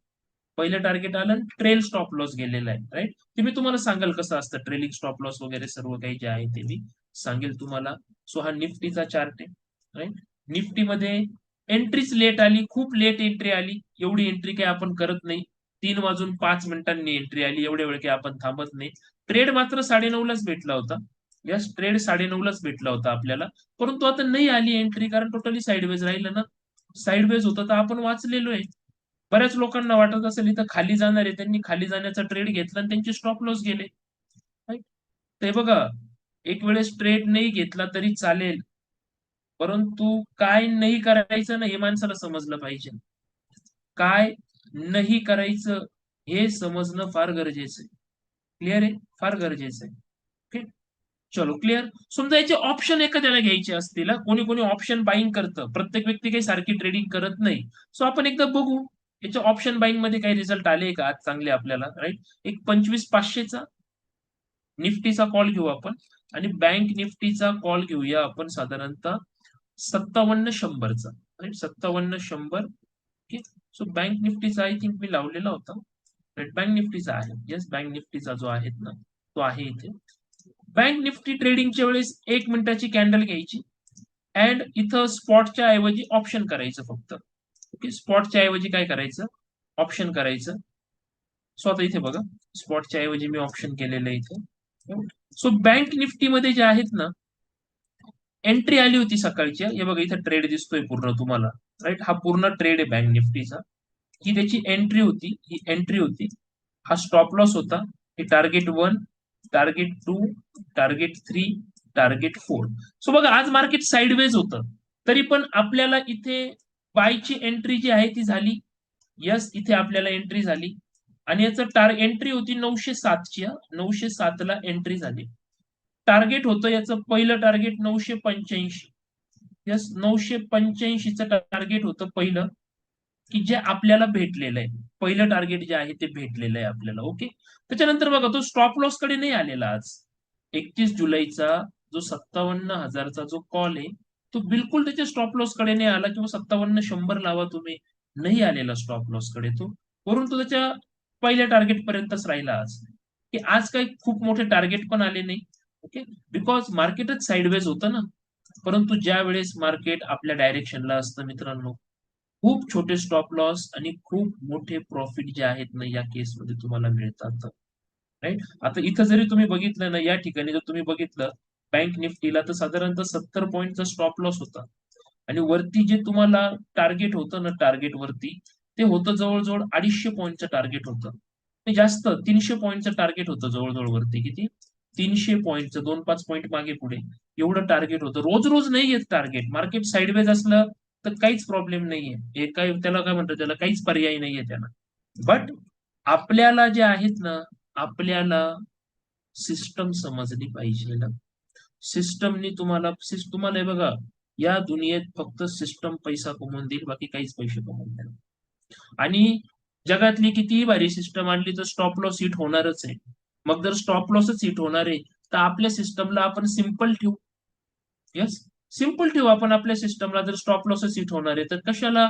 पहिलं टार्गेट आलं, ट्रेल स्टॉप लॉस गेलेला आहे, राईट. ते मी तुम्हाला सांगेल कसं असतं ट्रेलिंग स्टॉप लॉस वगैरे सर्व काही जे आहे ते मी सांगेल तुम्हाला. सो हा निफ्टीचा चार्ट आहे, राईट. निफ्टीमध्ये एंट्रीच लेट आली, खूप लेट एंट्री आली. एवढी एंट्री काही आपण करत नाही. 3:05 एंट्री आली, एवढ्या वेळ काही आपण थांबत नाही. ट्रेड मात्र 9:30लाच भेटला होता. यस, ट्रेड 9:30लाच भेटला होता आपल्याला. परंतु आता नाही आली एंट्री, कारण टोटली साईडवेज राहिलं ना. साईडवेज होतं तर आपण वाचलेलो आहे. बऱ्याच लोकांना वाटत असेल इथं खाली जाणार आहे, त्यांनी खाली जाण्याचा ट्रेड घेतला आणि त्यांचे स्टॉप लॉस गेले. Right? ते बघा, एक वेळेस ट्रेड नाही घेतला तरी चालेल, परंतु काय नाही करायचं ना हे माणसाला समजलं पाहिजे. काय नाही करायचं हे समजणं फार गरजेचं आहे. क्लिअर आहे? फार गरजेचं आहे. ओके, चलो क्लिअर. समजा याचे ऑप्शन एखाद्याला घ्यायचे असतील कोणी कोणी ऑप्शन बाईंग करतं, प्रत्येक व्यक्ती काही सारखी ट्रेडिंग करत नाही. सो आपण एकदा बघू याच्या ऑप्शन बाईंग मध्ये काही रिझल्ट आले का आज चांगले आपल्याला, राईट. एक 25,500चा निफ्टीचा कॉल घेऊ आपण, आणि बँक निफ्टीचा कॉल घेऊया आपण साधारणतः 57,100चा, राईट. 57,100. ओके. सो बँक निफ्टीचा आय थिंक मी लावलेला होता, राईट. बँक निफ्टीचा आहे, येस, बँक निफ्टीचा जो आहे ना तो आहे इथे. बँक निफ्टी ट्रेडिंगच्या वेळेस 1 मिनिटाची कॅन्डल घ्यायची, अँड इथं स्पॉटच्या ऐवजी ऑप्शन करायचं फक्त. ओके, स्पॉटच्या ऐवजी काय करायचं, ऑप्शन करायचं. सो आता इथे बघा, स्पॉटच्या ऐवजी मी ऑप्शन केलेलं आहे इथे. सो बँक निफ्टीमध्ये जे आहेत ना, एंट्री आली होती सकाळची, हे बघा इथे ट्रेड दिसतोय पूर्ण तुम्हाला, राईट. हा पूर्ण ट्रेड आहे बँक निफ्टीचा. ही त्याची एंट्री होती, ही एंट्री होती. हा स्टॉप लॉस होता. हे target 1, target 2, target 3, target 4. So बघा आज मार्केट साईडवेज होतं, तरी पण आपल्याला इथे बायची एंट्री जी आहे ती झाली. यस, इथे आपल्याला एंट्री झाली, आणि याचं एंट्री होती 907ची. 907ला एंट्री झाली. टार्गेट होतं याचं, पहिलं टार्गेट 985. यस, 985चं टार्गेट होतं पहिलं, की जे आपल्याला भेटलेलं आहे. पहिलं टार्गेट जे आहे ते भेटलेलं आहे आपल्याला. ओके. त्याच्यानंतर बघा तो स्टॉप लॉस कडे नाही आलेला आज. 31 जुलैचा जो 57,000चा जो कॉल आहे, तो बिलकुल त्याच्या स्टॉप लॉस कडे नाही आला, किंवा 57,100 लावा तुम्ही, नाही आलेला स्टॉप लॉस कडे तो. वरून तो त्याच्या पहिल्या टार्गेट पर्यंतच राहिला आज. की आज काही खूप मोठे टार्गेट पण आले नाही. ओके, बिकॉज मार्केटच साईडवेज होतं ना. परंतु ज्या वेळेस मार्केट आपल्या डायरेक्शनला असतं मित्रांनो, खूप छोटे स्टॉप लॉस आणि खूप मोठे प्रॉफिट जे आहेत ना या केसमध्ये तुम्हाला मिळतात, राईट. आता इथं जरी तुम्ही बघितलं ना, या ठिकाणी जर तुम्ही बघितलं बँक निफ्टीला, तर साधारणतः 70 पॉईंटचा स्टॉप लॉस होता, आणि वरती जे तुम्हाला टार्गेट होतं ना, टार्गेट वरती ते होतं जवळजवळ 250 पॉईंटचं टार्गेट होतं. ते जास्त 300 पॉईंटचं टार्गेट होतं जवळजवळ वरती. किती? 300 पॉईंटचं, 2-5 पॉईंट मागे पुढे एवढं टार्गेट होतं. रोज रोज नाही येत टार्गेट. मार्केट साईडवेज असलं तर काहीच प्रॉब्लेम नाहीये. हे काय त्याला काय म्हणतात, त्याला काहीच पर्याय नाहीये त्याला. बट आपल्याला जे आहेत ना, आपल्याला सिस्टम समजली पाहिजे ना. सिस्टमनी तुम्हाला हे बघा, या दुनियेत फक्त सिस्टम पैसा कमवून देईल, बाकी काहीच पैसे कमवून देईल. आणि जगातली कितीही भारी सिस्टम आणली तर स्टॉप लॉस हिट होणारच आहे. मग जर स्टॉप लॉसच हिट होणार आहे, तर आपल्या सिस्टमला आपण सिम्पल ठेवू. येस, सिम्पल ठेवू आपण आपल्या सिस्टमला. जर स्टॉप लॉसच हिट होणार आहे, तर कशाला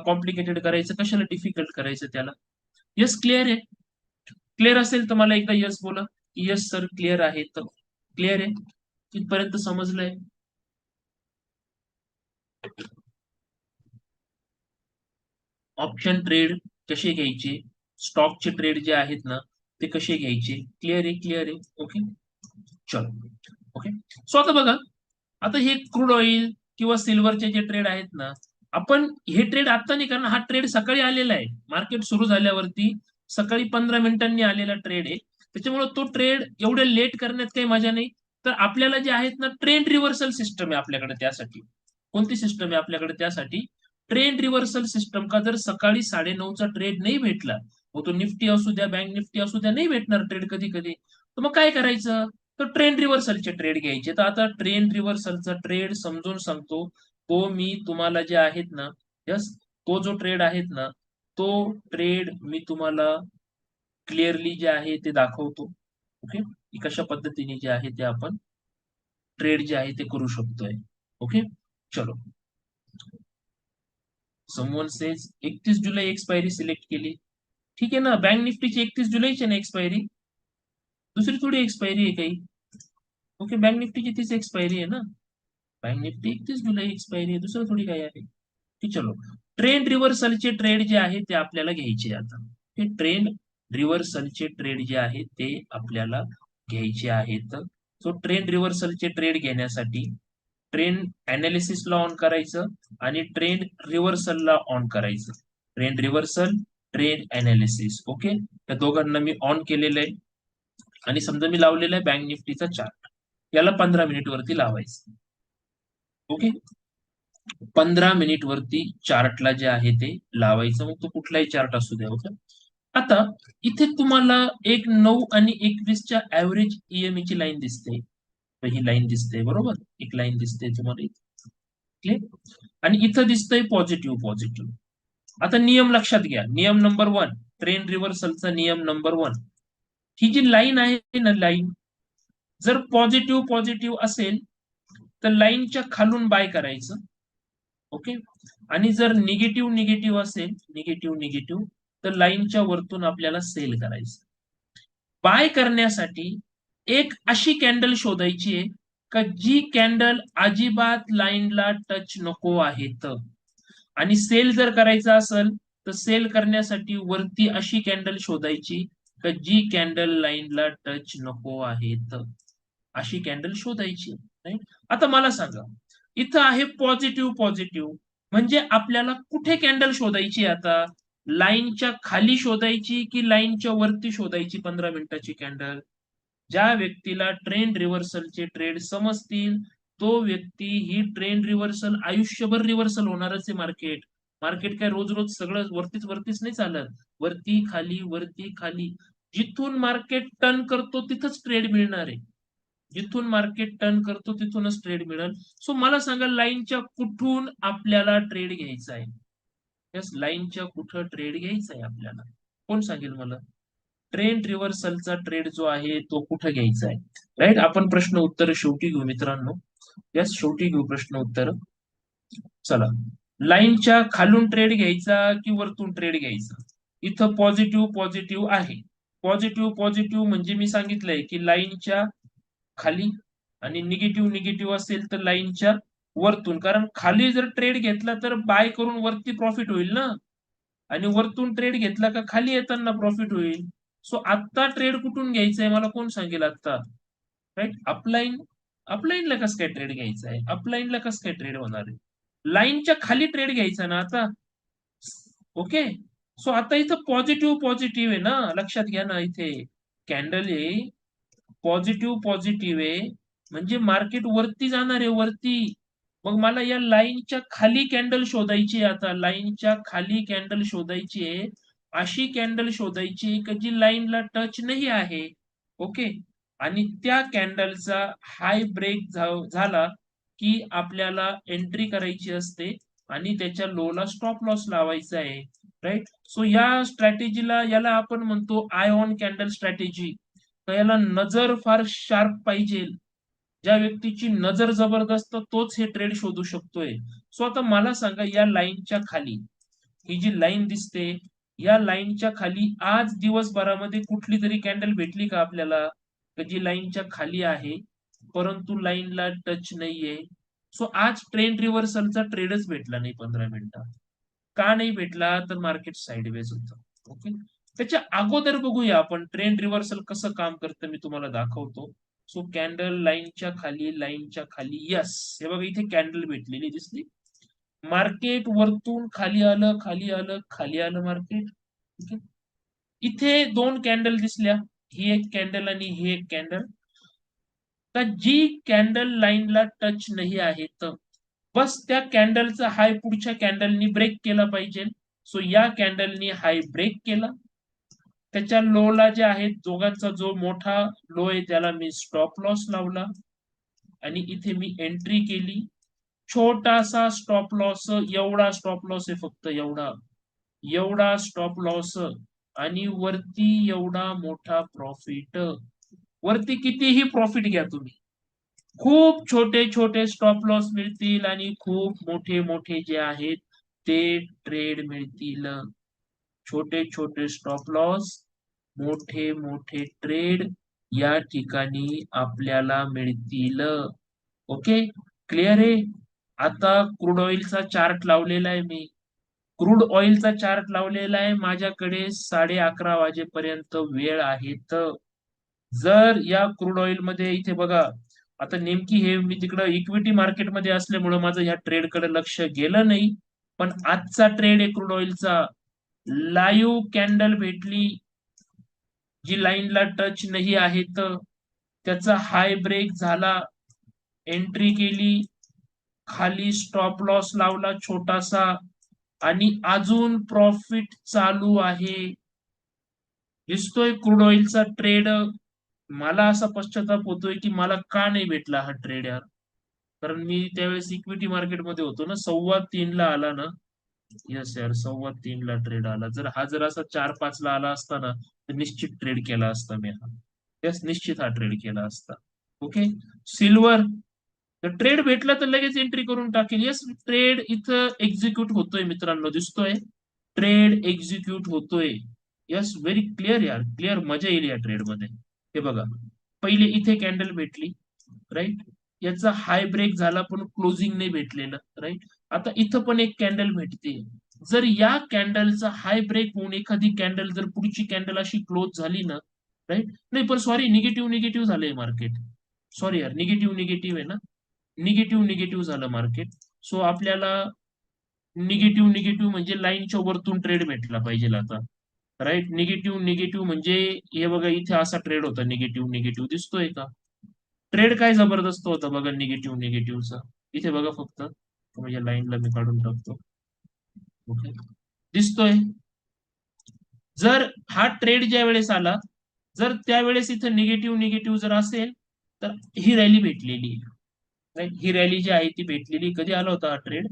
कॉम्प्लिकेटेड करायचं, कशाला डिफिकल्ट करायचं त्याला. येस, क्लिअर आहे. क्लिअर असेल तर मला एकदा येस बोला. येस सर, क्लिअर आहे. तर क्लिअर आहे, तिथपर्यंत समजलंय. ऑप्शन ट्रेड कसे घ्यायचे, स्टॉकचे ट्रेड जे आहेत ना ते कसे घ्यायचे, क्लिअर आहे, क्लिअर आहे. ओके, चलो. ओके. सो आता बघा, आता हे क्रूड ऑइल किंवा सिल्वरचे जे ट्रेड आहेत ना, आपण हे ट्रेड आता नाही करणार. हा ट्रेड सकाळी आलेला आहे, मार्केट सुरू झाल्यावरती सकाळी 15 मिनिटांनी आलेला ट्रेड आहे. त्याच्यामुळे तो ट्रेड एवढे लेट करण्यात काही मजा नाही. तर आपल्याला जे आहेत ना, ट्रेंड रिव्हर्सल सिस्टम आहे आपल्याकडे त्यासाठी. कोणती सिस्टम आहे आपल्याकडे त्यासाठी? Trend reversal system. का जर सकाळी 9:30चा ट्रेड नाही भेटला, मग तो निफ्टी असू द्या, बँक निफ्टी असू द्या, नाही भेटणार ट्रेड कधी कधी, तर मग काय करायचं? तर ट्रेंड रिव्हर्सलचे ट्रेड घ्यायचे. तर आता ट्रेंड रिव्हर्सलचा ट्रेड समजून सांगतो, तो मी तुम्हाला जे आहेत ना, यस, तो जो ट्रेड आहेत ना, तो ट्रेड मी तुम्हाला क्लिअरली जे आहे ते दाखवतो. ओके, की कशा पद्धतीने जे आहे ते आपण ट्रेड जे आहे ते करू शकतोय. ओके, चलो. समवन सेज 31 जुलै एक्सपायरी सिलेक्ट केली. ठीक आहे ना, बँक निफ्टीची 31 जुलैची ना एक्सपायरी, दुसरी थोडी एक्सपायरी आहे काही. ओके, बँक निफ्टीची तीच एक्सपायरी आहे ना, बँक निफ्टी 31 जुलै एक्सपायरी आहे, दुसरं थोडी काय आहे. की चलो, ट्रेंड रिव्हर्सलचे ट्रेड जे आहे ते आपल्याला घ्यायचे आता. हे ट्रेंड रिव्हर्सलचे ट्रेड जे आहेत ते आपल्याला घ्यायचे आहेत. सो ट्रेंड रिव्हर्सलचे ट्रेड घेण्यासाठी ट्रेंड अनालिसिसला ऑन करायचं आणि ट्रेंड रिव्हर्सलला ऑन करायचं. Trend reversal, trend analysis. Okay, त्या दोघांना मी ऑन केलेलं आहे. आणि समजा मी लावलेला आहे बँक निफ्टीचा चार्ट, याला 15 मिनिट वरती लावायचं. ओके, 15 मिनिट वरती चार्टला जे आहे ते लावायचं, मग तो कुठलाही चार्ट असू द्या. ओके, आता इथे तुम्हाला एक 9 आणि 21च्या ऍव्हरेज ईएमए ची लाईन दिसते. तर ही लाईन दिसते बरोबर, एक लाईन दिसते तुम्हाला इथे. क्लिअर? आणि इथं दिसतंय पॉझिटिव्ह पॉझिटिव्ह. आता नियम लक्षात घ्या, नियम नंबर 1, ट्रेंड रिव्हर्सलचा नियम नंबर 1. ही जी लाईन आहे ना, लाईन जर पॉझिटिव्ह पॉझिटिव्ह असेल तर लाईनच्या खालून बाय करायचं. ओके, आणि जर निगेटिव्ह निगेटिव्ह असेल, निगेटिव्ह निगेटिव्ह, तर लाईनच्या वरतून आपल्याला सेल करायचं. बाय करण्यासाठी एक अशी कॅन्डल शोधायची आहे का जी कॅन्डल अजिबात लाईनला टच नको आहेत. आणि सेल जर करायचा असेल तर सेल करण्यासाठी वरती अशी कॅन्डल शोधायची का जी कॅन्डल लाईनला टच नको आहेत, अशी कॅन्डल शोधायची. राईट? आता मला सांगा, इथं आहे पॉझिटिव्ह पॉझिटिव्ह, म्हणजे आपल्याला कुठे कॅन्डल शोधायची आता? लाईनच्या खाली शोधायची की लाईनच्या वरती शोधायची 15 मिनिटाची कॅन्डल? ज्या व्यक्तीला ट्रेंड रिव्हर्सलचे ट्रेड समजतील तो व्यक्ती ही ट्रेंड रिव्हर्सल आयुष्यभर रिव्हर्सल होणारच आहे. मार्केट मार्केट काय रोज रोज सगळं वरतीच वरतीच नाही चालत, वरती खाली वरती खाली. जिथून मार्केट टर्न करतो तिथंच ट्रेड मिळणार आहे, जिथून मार्केट टर्न करतो तिथूनच ट्रेड मिळेल. सो मला सांगा, लाईनच्या कुठून आपल्याला ट्रेड घ्यायचा आहे? यस, लाईनच्या कुठं ट्रेड घ्यायचा आहे आपल्याला? कोण सांगेल मला? ट्रेंड रिव्हर्सलचा ट्रेड जो आहे तो कुठं घ्यायचा आहे? राईट, आपण प्रश्न उत्तर शेवटी घेऊ मित्रांनो. यस, शेवटी घेऊ प्रश्न उत्तर. चला, लाईनच्या खालून ट्रेड घ्यायचा की वरतून ट्रेड घ्यायचा? इथं पॉझिटिव्ह पॉझिटिव्ह आहे, पॉझिटिव्ह पॉझिटिव्ह म्हणजे मी सांगितलंय की लाईनच्या खाली, आणि निगेटिव्ह निगेटिव्ह असेल तर लाईनच्या वरतून. कारण खाली जर ट्रेड घेतला तर बाय करून वरती प्रॉफिट होईल ना, आणि वरतून ट्रेड घेतला का खाली येताना प्रॉफिट होईल. सो आत्ता ट्रेड कुठून घ्यायचा आहे मला कोण सांगेल आता? Right, up line. अपलाईनला कसं काय ट्रेड घ्यायचा आहे? अपलाईनला कसं काय ट्रेड होणार आहे? लाईनच्या खाली ट्रेड घ्यायचा ना आता. ओके, सो आता इथं पॉझिटिव्ह पॉझिटिव्ह आहे ना, लक्षात घ्या ना, इथे कॅन्डल आहे, पॉझिटिव्ह पॉझिटिव्ह आहे, म्हणजे मार्केट वरती जाणार आहे वरती. मग मला या लाईनच्या खाली कॅन्डल शोधायची आहे आता, लाईनच्या खाली कॅन्डल शोधायची आहे. अशी कॅन्डल शोधायची की जी लाईनला टच नाही आहे. ओके, आणि त्या कॅन्डलचा हाय ब्रेक झाला की आपल्याला एंट्री करायची असते आणि त्याच्या लोला स्टॉप लॉस लावायचा आहे. राईट, सो या स्ट्रॅटेजीला, याला आपण म्हणतो आय ऑन कॅन्डल स्ट्रॅटेजी. तर याला नजर फार शार्प पाहिजे, ज्या व्यक्तीची नजर जबरदस्त तोच हे ट्रेड शोधू शकतोय. सो आता मला सांगा, या लाईनच्या खाली ही जी लाईन दिसते, या लाईनच्या खाली आज दिवसभरामध्ये कुठली तरी कॅन्डल भेटली का आपल्याला, जी लाईनच्या खाली आहे परंतु लाईनला टच नाहीये? सो आज ट्रेंड रिव्हर्सलचा ट्रेडच भेटला नाही 15 मिनिटात. का नाही भेटला? तर मार्केट साइडवेज होतं. ओके, त्याच्या अगोदर बघूया आपण ट्रेंड रिव्हर्सल कसं काम करतं, मी तुम्हाला दाखवतो. सो कॅन्डल लाईनच्या खाली, लाईनच्या खाली, यस, हे बघा इथे कॅन्डल भेटलेली दिसली. मार्केट वरतून खाली आलं खाली आलं खाली आलं मार्केट. ओके, इथे 2 कॅन्डल दिसल्या, ही एक कॅन्डल आणि ही एक कॅन्डल. तर जी कॅन्डल लाईनला टच नाही आहे तर बस त्या कॅन्डलचा हाय पुढच्या कॅन्डलनी ब्रेक केला पाहिजे. सो या कॅन्डलनी हाय ब्रेक केला, त्याच्या लोला जे आहे, दोघांचा जो मोठा लो आहे त्याला मी स्टॉप लॉस लावला आणि इथे मी एंट्री केली. छोटासा स्टॉप लॉस, एवढा स्टॉप लॉस आहे फक्त, एवढा एवढा स्टॉप लॉस, आणि वरती एवढा मोठा प्रॉफिट. वरती कितीही प्रॉफिट घ्या तुम्ही, खूप छोटे छोटे स्टॉप लॉस मिळतील आणि खूप मोठे मोठे जे आहेत ते ट्रेड मिळतील. छोटे छोटे स्टॉप लॉस, मोठे मोठे ट्रेड या ठिकाणी आपल्याला मिळतील. ओके, क्लिअर आहे. आता क्रूड ऑइलचा चार्ट लावलेला आहे मी. क्रूड ऑइलचा चार्ट लावलेला आहे माझ्याकडे. 11:30 वाजेपर्यंत वेळ आहे. तर जर या क्रूड ऑइल मध्ये इथे बघा, आता नेमकी हे मी तिकडं इक्विटी मार्केटमध्ये असल्यामुळे माझं ह्या ट्रेड कडे लक्ष गेलं नाही. पण आजचा ट्रेड आहे क्रूड ऑइलचा. लाईव्ह कॅन्डल भेटली जी लाईनला टच नाही आहे, तर त्याचा हाय ब्रेक झाला, एंट्री केली, खाली स्टॉप लॉस लावला छोटासा, आणि अजून प्रॉफिट चालू आहे. दिसतोय क्रूड ऑइलचा ट्रेड. मला असा पश्चाताप होतोय की मला का नाही भेटला हा ट्रेड यार. कारण मी त्यावेळेस इक्विटी मार्केटमध्ये होतो ना, 3:15 आला ना. येस यार, 3:15 ट्रेड आला. जर असा 4-5 ला आला असता ना, तर निश्चित ट्रेड केला असता मी हा. येस, निश्चित हा ट्रेड केला असता. ओके. सिल्वर, तर ट्रेड भेटला तर लगेच एंट्री करून टाकेल. येस, ट्रेड इथं एक्झिक्यूट होतोय मित्रांनो, दिसतोय ट्रेड एक्झिक्यूट होतोय. यस, व्हेरी क्लिअर यार, क्लिअर. मजा येईल या ट्रेड मध्ये. हे बघा, पहिले इथे कॅन्डल भेटली, राईट. याचा हाय ब्रेक झाला पण क्लोजिंग नाही भेटलेलं, राईट. आता इथं पण एक कॅन्डल भेटते. जर या कॅन्डलचा हाय ब्रेक होऊन एखादी कॅन्डल, जर पुढची कॅन्डल अशी क्लोज झाली ना, राईट. नाही पण सॉरी, निगेटिव्ह निगेटिव्ह झालंय मार्केट. सॉरी यार, निगेटिव्ह निगेटिव्ह आहे ना. निगेटिव्ह निगेटिव्ह झालं मार्केट. सो आपल्याला निगेटिव्ह निगेटिव्ह म्हणजे लाईनच्या वरतून ट्रेड भेटला पाहिजे आता, राईट. निगेटिव्ह निगेटिव्ह म्हणजे हे बघा, इथे असा ट्रेड होता निगेटिव्ह निगेटिव्ह, दिसतोय का. ट्रेड काय जबरदस्त होता बघा निगेटिव्ह निगेटिव्हचा. इथे बघा फक्त, म्हणजे लाईनला मी काढून टाकतो. ओके, दिसतोय. जर हा ट्रेड ज्या वेळेस आला, जर त्यावेळेस इथं निगेटिव्ह निगेटिव्ह जर असेल, तर ही रॅली भेटलेली आहे, राईट. ही रॅली जी आहे ती भेटलेली. कधी आला होता हा ट्रेड,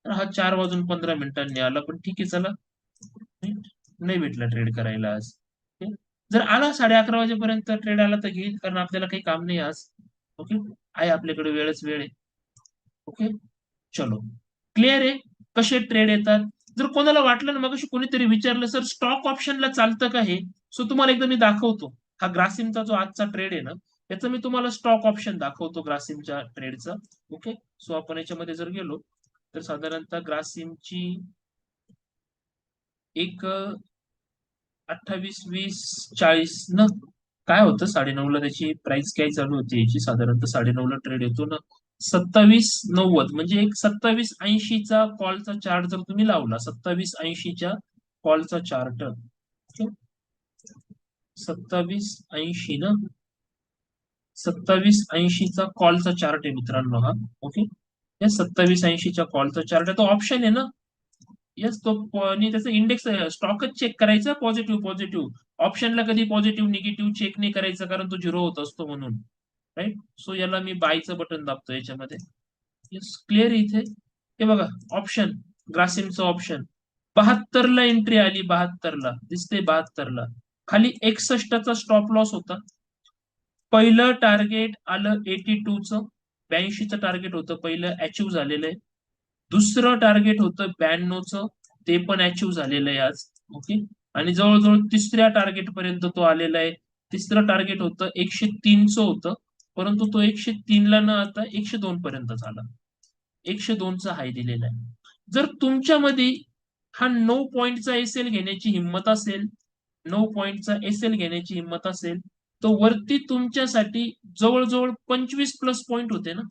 तर हा 4:15 आला. पण ठीक आहे, चला. नाही भेटला ट्रेड करायला आज. ओके? जर आला 11:30 वाजेपर्यंत ट्रेड आला तर घेईल, कारण आपल्याला काही काम नाही आज. ओके, आहे आपल्याकडे वेळच वेळ आहे. ओके, चलो. क्लिअर आहे कसे ट्रेड येतात. जर कोणाला वाटलं ना, मग कोणीतरी विचारलं सर स्टॉक ऑप्शनला चालतं का हे, सो तुम्हाला एकदा मी दाखवतो. हा ग्रासिमचा जो आजचा ट्रेड आहे ना, याचं मी तुम्हाला स्टॉक ऑप्शन दाखवतो ग्रासिमच्या ट्रेडचा. ओके, सो आपण याच्यामध्ये जर गेलो, तर साधारणतः ग्रासिमची एक 28, 20, 40 न काय होतं, 9:30 त्याची प्राइस काय चालू होती याची, साधारणतः 9:30 ट्रेड येतो ना. 27.90 म्हणजे एक 27.80चा कॉलचा चार्ट जर तुम्ही लावला, 27.80च्या कॉलचा चार्ट. 27.80 ना, 27.80चा कॉलचा चार्ट आहे मित्रांनो हा. ओके, या 27.80च्या कॉलचा चार्ट आहे, तो ऑप्शन आहे ना. येस, तो आणि त्याचा इंडेक्स स्टॉकच चेक करायचा पॉझिटिव्ह पॉझिटिव्ह. ऑप्शनला कधी पॉझिटिव्ह निगेटिव्ह चेक नाही करायचं, कारण तो झिरो होत असतो म्हणून, राईट. सो याला मी बायचं बटन दाबतो याच्यामध्ये. येस, क्लिअर इथे. हे बघा, ऑप्शन, ग्रासिमचं ऑप्शन. 72 ला एंट्री आली, 72 ला दिसते, 72 ला. खाली 61चा स्टॉप लॉस होता. पहिलं टार्गेट आलं 82चं, 82चं टार्गेट होतं पहिलं, अचीव्ह झालेलं आहे. दुसरं टार्गेट होतं 92चं, ते पण अचीव्ह झालेलं आहे आज. ओके, आणि जवळजवळ तिसऱ्या टार्गेट पर्यंत तो आलेला आहे. तिसरं टार्गेट होतं 103चं होतं, परंतु तो 103ला न आता 102 पर्यंत झाला. 102चा हाय दिलेला आहे. जर तुमच्यामध्ये हा 9 पॉईंटचा एसएल घेण्याची हिंमत असेल, 9 पॉईंटचा एसएल घेण्याची हिंमत असेल, तर वरती तुमच्यासाठी जवळजवळ 25 प्लस पॉईंट होते ना.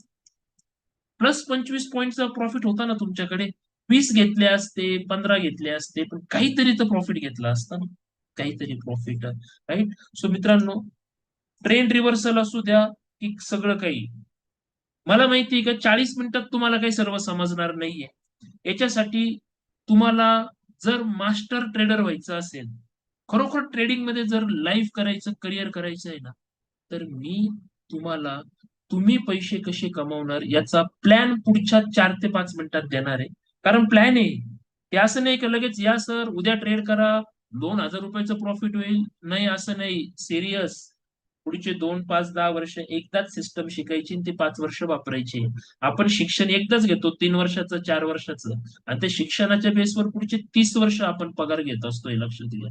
प्लस 25 पॉईंटचा प्रॉफिट होता ना तुमच्याकडे. 20 घेतले असते, 15 घेतले असते, पण काहीतरी तर प्रॉफिट घेतला असता ना. काहीतरी प्रॉफिट, राईट. सो मित्रांनो, ट्रेंड रिव्हर्सल असू द्या की सगळं काही, मला माहिती आहे का 40 मिनिटात तुम्हाला काही सर्व समजणार नाहीये. याच्यासाठी तुम्हाला जर मास्टर ट्रेडर व्हायचं असेल, खरोखर ट्रेडिंग मध्ये जर लाईफ करायचं, करिअर करायचं आहे ना, तर मी तुम्हाला, तुम्ही पैसे कसे कमावणार याचा प्लॅन पुढच्या 4 ते 5 मिनिटात देणार आहे. कारण प्लॅन आहे. ते असं नाही की लगेच या सर उद्या ट्रेड करा, 2,000 रुपयाचं प्रॉफिट होईल. नाही, असं नाही. सिरियस. पुढचे 2, 5, 10 वर्ष एकदाच सिस्टम शिकायची आणि ते 5 वर्ष वापरायची. आपण शिक्षण एकदाच घेतो 3 वर्षाचं, 4 वर्षाचं आणि त्या शिक्षणाच्या बेसवर पुढचे 30 वर्ष आपण पगार घेत असतो, हे लक्षात घ्या.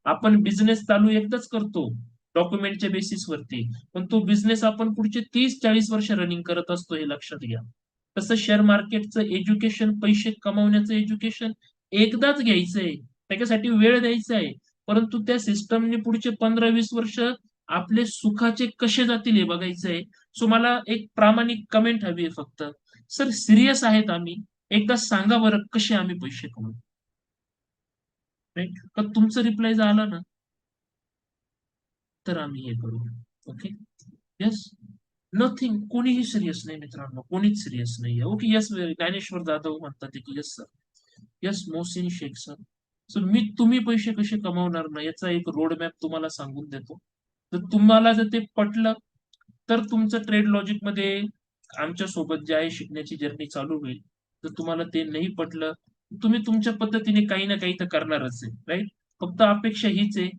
आपण बिझनेस चालू एकदाच करतो डॉक्युमेंटच्या बेसिसवरती, पण तो बिझनेस आपण पुढचे 30-40 वर्ष रनिंग करत असतो, हे लक्षात घ्या. तसं शेअर मार्केटचं एज्युकेशन, पैसे कमावण्याचं एज्युकेशन एकदाच घ्यायचंय, त्याच्यासाठी वेळ द्यायचा आहे. परंतु त्या सिस्टमने पुढचे 15-20 वर्ष आपले सुखाचे कसे जातील हे बघायचंय. सो मला एक प्रामाणिक कमेंट हवी आहे फक्त. सर सिरियस आहेत आम्ही? एकदा सांगा बरं कसे आम्ही पैसे कमवू? राईट? तर तुमचं रिप्लाय जर आला ना, तर आम्ही हे करू. ओके? येस? नथिंग. कोणीही सिरियस नाही मित्रांनो. कोणीच सिरियस नाहीये. ओके, येस ज्ञानेश्वर जाधव म्हणतात की yes sir. Yes Mohsin Shaikh sir. So मी तुम्ही पैसे कसे कमावणार ना याचा एक रोड मॅप तुम्हाला सांगून देतो. तर तुम्हाला जर ते पटलं तर तुमचं ट्रेड लॉजिक मध्ये आमच्या सोबत जे आहे शिकण्याची जर्नी चालू होईल. जर तुम्हाला ते नाही पटलं, तुम्ही तुमच्या पद्धतीने काही ना काही तर करणारच आहे, राईट? फक्त अपेक्षा हीच आहे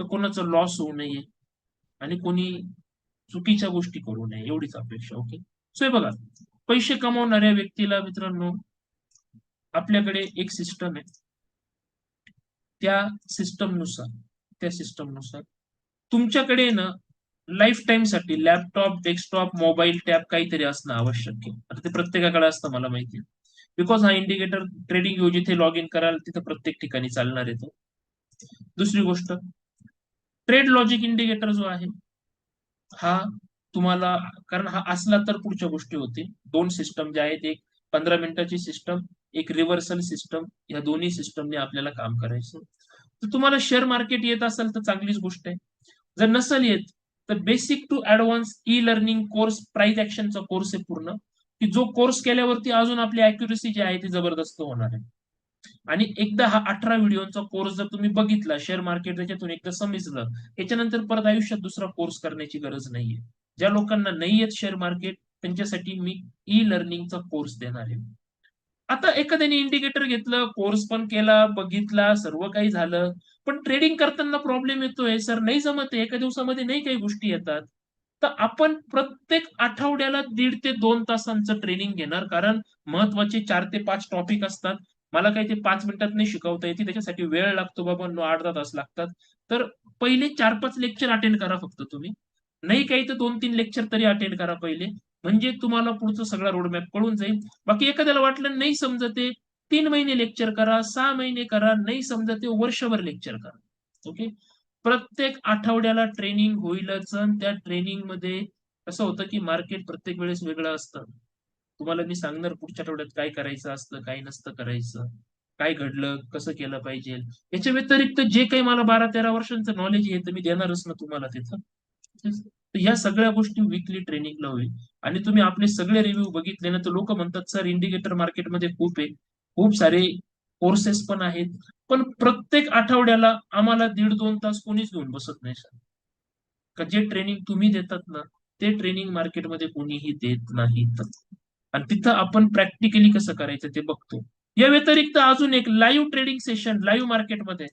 तर कोणाचं लॉस होऊ नये आणि कोणी चुकीच्या गोष्टी करू नये, एवढीच अपेक्षा. ओके? सो हे बघा, पैसे कमावणाऱ्या व्यक्तीला मित्रांनो आपल्याकडे एक सिस्टम आहे. त्या सिस्टमनुसार त्या सिस्टमनुसार तुमच्याकडे ना लाईफ टाईम साठी लॅपटॉप, डेस्कटॉप, मोबाईल टॅब काहीतरी असणं आवश्यक आहे. आता ते प्रत्येकाकडे असतं मला माहिती आहे. बिकॉज हा इंडिकेटर ट्रेडिंग व्यू जिथे लॉग इन कराल तिथे प्रत्येक ठिकाणी चालणार आहे तो. दुसरी गोष्ट, ट्रेड लॉजिक इंडिकेटर जो आहे हा तुम्हाला, कारण हा असला तर पुढच्या गोष्टी होतील. दोन सिस्टम जे आहेत, एक 15 मिनिटाची सिस्टम, एक रिव्हर्सल सिस्टम, या दोन्ही सिस्टमने आपल्याला काम करायचं. तर तुम्हाला शेअर मार्केट येत असेल तर चांगलीच गोष्ट आहे. जर नसेल येत तर basic to advance e learning course, price ऍक्शनचा कोर्स आहे पूर्ण, की जो कोर्स केल्यावरती अजून आपली अॅक्युरसी जी आहे ती जबरदस्त होणार आहे. आणि एकदा हा 18 व्हिडिओचा कोर्स जर तुम्ही बघितला, शेअर मार्केट त्याच्यातून एकदा समजलं, याच्यानंतर परत आयुष्यात दुसरा कोर्स करण्याची गरज नाहीये. ज्या लोकांना नाही येत शेअर मार्केट त्यांच्यासाठी मी ई लर्निंगचा कोर्स देणार आहे. आता एखाद्याने इंडिकेटर घेतलं, कोर्स पण केला, बघितला, सर्व काही झालं, पण ट्रेडिंग करताना प्रॉब्लेम येतोय, सर नाही जमत आहे, एका दिवसामध्ये नाही काही गोष्टी येतात. तर आपण प्रत्येक आठवड्याला 1.5 ते 2 तासांचं ट्रेनिंग घेणार, कारण महत्वाचे 4 ते 5 टॉपिक असतात. मला काही ते 5 मिनिटात नाही शिकवता येते, त्याच्यासाठी वेळ लागतो बाबा, 8-10 तास लागतात. तर पहिले 4-5 लेक्चर अटेंड करा फक्त तुम्ही. नाही काही तर 2-3 लेक्चर तरी अटेंड करा पहिले. म्हणजे तुम्हाला पुढचं सगळा रोडमॅप कळून जाईल. बाकी एखाद्याला वाटलं नाही समजते, 3 महिने लेक्चर करा, 6 महिने करा, नाही समजते वर्षभर लेक्चर करा. ओके? प्रत्येक आठवड्याला ट्रेनिंग होईलच अन् त्या ट्रेनिंगमध्ये कसं होतं, की मार्केट प्रत्येक वेळेस वेगळं असतं. तुम्हाला मी सांगणार पुढच्या आठवड्यात काय करायचं असतं, काय नसतं करायचं, काय घडलं, कसं केलं पाहिजे. याच्या व्यतिरिक्त जे काही मला 12-13 वर्षांचं नॉलेज आहे, ते मी देणारच ना तुम्हाला तिथं. तर ह्या सगळ्या गोष्टी वीकली ट्रेनिंगला होईल. आणि तुम्ही आपले सगळे रिव्ह्यू बघितले ना, तर लोक म्हणतात सर इंडिकेटर मार्केटमध्ये खूप आहे, खूप सारे कोर्सेस पण आहेत, पण प्रत्येक आठवड्याला आम्हाला 1.5-2 तास कोणीच घेऊन बसत नाही सर. का जे ट्रेनिंग तुम्ही देतात ना, ते ट्रेनिंग मार्केटमध्ये कोणीही देत नाहीत. आणि तिथं आपण प्रॅक्टिकली कसं करायचं ते बघतो. या व्यतिरिक्त अजून एक लाईव्ह ट्रेडिंग सेशन लाईव्ह मार्केटमध्ये,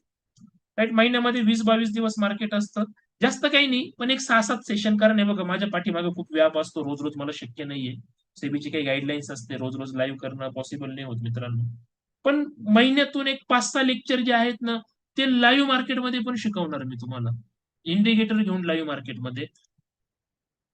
राईट? महिन्यामध्ये 20-22 दिवस मार्केट असतं. जास्त काही नाही, पण एक 6-7 सेशन, कारण हे बघा माझ्या पाठीमागे खूप व्याप असतो. रोज-रोज मला शक्य नाहीये. सेबीची काही गाईडलाईन्स असते. रोज-रोज लाईव्ह करणं पॉसिबल नाही होत मित्रांनो. पण महिन्यातून एक 5-6 लेक्चर जे आहेत ना, ते लाईव्ह मार्केटमध्ये पण शिकवणार मी तुम्हाला. इंडिकेटर घेऊन लाईव्ह मार्केटमध्ये.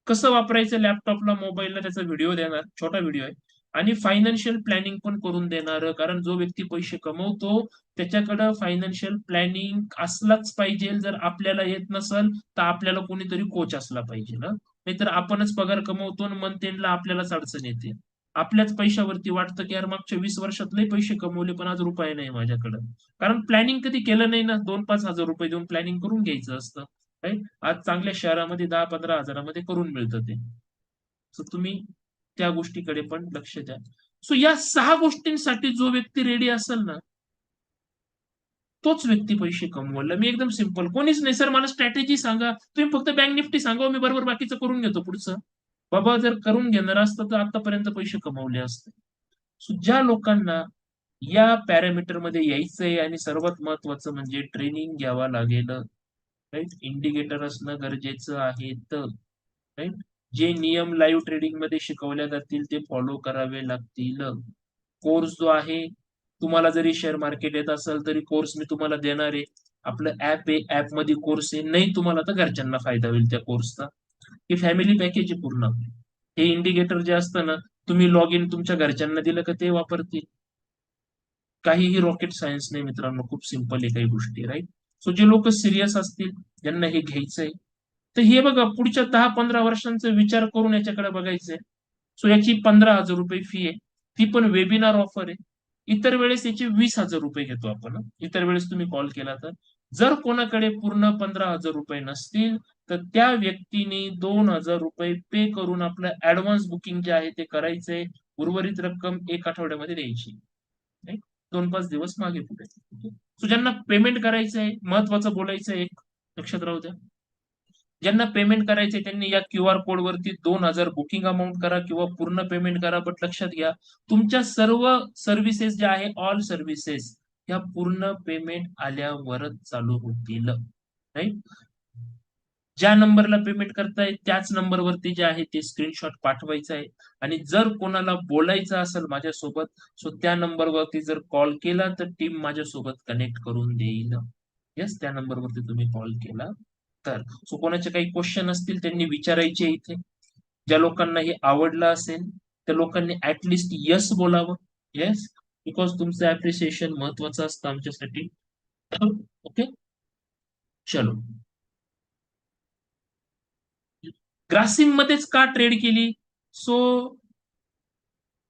कसं वापरायचं लॅपटॉपला, मोबाईलला त्याचा व्हिडिओ देणार. छोटा व्हिडिओ आहे. आणि फायनान्शियल प्लॅनिंग पण करून देणार. कारण जो व्यक्ती पैसे कमवतो, त्याच्याकडं फायनान्शियल प्लॅनिंग असलाच पाहिजे. जर आपल्याला येत नसेल, तर आपल्याला कोणीतरी कोच असला पाहिजे ना. नाहीतर आपणच पगार कमवतो आणि मंथ एंडला आपल्यालाच अडचण येते. आपल्याच पैशावरती वाटतं, की यार मागच्या 20 वर्षात लय पैसे कमवले, पण आज रुपया नाही माझ्याकडं. कारण प्लॅनिंग कधी केलं नाही ना. 2-5 हजार रुपये देऊन प्लॅनिंग करून घ्यायचं असतं. राइट? आज चांगल्या शहरामध्ये 10-15 हजारामध्ये करून मिळतं ते. सो तुम्ही त्या गोष्टीकडे पण लक्ष द्या. सो या 6 गोष्टींसाठी जो व्यक्ती रेडी असेल ना, तोच व्यक्ती पैसे कमवला. मी एकदम सिंपल, कोणीच नाही सर मला स्ट्रॅटेजी सांगा. तुम्ही फक्त बँक निफ्टी सांगा, हो, मी बरोबर बाकीचं करून घेतो पुढचं. बाबा जर करून घेणार असतं तर आतापर्यंत पैसे कमवले असते. सो ज्या लोकांना या पॅरामीटरमध्ये यायचंय आणि सर्वात महत्वाचं म्हणजे ट्रेनिंग घ्यावा लागेल, राईट, इंडिकेटर असणं गरजेचं आहे. तर राईट, जे नियम लाईव्ह ट्रेडिंग मध्ये शिकवल्या जातील ते फॉलो करावे लागतील. कोर्स जो आहे, तुम्हाला जरी शेअर मार्केट येत असेल तरी कोर्स मी तुम्हाला देणार आहे. आपलं ऍप आहे, ऍप मध्ये कोर्स आहे. नाही तुम्हाला तर घरच्यांना फायदा होईल त्या कोर्सचा. हे फॅमिली पॅकेज आहे पूर्ण. हे इंडिकेटर जे असतं ना, तुम्ही लॉग इन तुमच्या घरच्यांना दिलं का ते वापरतील. काहीही रॉकेट सायन्स नाही मित्रांनो, खूप सिंपल आहे काही गोष्टी, राईट. सो जे लोक सिरियस असतील, ज्यांना हे घ्यायचंय, तर हे बघा पुढच्या 10-15 वर्षांचा विचार करून याच्याकडे बघायचंय. सो याची 15,000 रुपये फी आहे. ती पण वेबिनार ऑफर आहे. इतर वेळेस याचे 20,000 रुपये घेतो आपण हं. इतर वेळेस तुम्ही कॉल केला तर. जर कोणाकडे पूर्ण 15,000 रुपये नसतील, तर त्या व्यक्तीने 2,000 रुपये पे करून आपलं ऍडव्हान्स बुकिंग जे आहे ते करायचंय. उर्वरित रक्कम 1 आठवड्यामध्ये द्यायची. राईट, 2-5 दिवस मागे पुढे. सो ज्यांना पेमेंट करायचं आहे, महत्वाचं बोलायचं आहे एक, लक्षात राहू द्या. ज्यांना पेमेंट करायचंय त्यांनी या QR कोड वरती 2,000 बुकिंग अमाऊंट करा किंवा पूर्ण पेमेंट करा. बट लक्षात घ्या, तुमच्या सर्व सर्व्हिसेस ज्या आहे, ऑल सर्व्हिसेस, ह्या पूर्ण पेमेंट आल्यावरच चालू होतील. राईट, ज्या नंबरला पेमेंट करताय त्याच नंबरवरती जे आहे ते स्क्रीनशॉट पाठवायचा आहे. आणि जर कोणाला बोलायचं असेल माझ्यासोबत, सो त्या नंबरवरती जर कॉल केला तर टीम माझ्यासोबत कनेक्ट करून देईल. येस, त्या नंबरवरती तुम्ही कॉल केला तर. सो कोणाचे काही क्वेश्चन असतील त्यांनी विचारायचे इथे. ज्या लोकांना हे आवडलं असेल त्या लोकांनी ऍटलिस्ट यस बोलावं. येस, बिकॉज तुमचं अप्रिसिएशन महत्वाचं असतं आमच्यासाठी. ओके, चलो. ग्रासिम मध्येच का ट्रेड केली? सो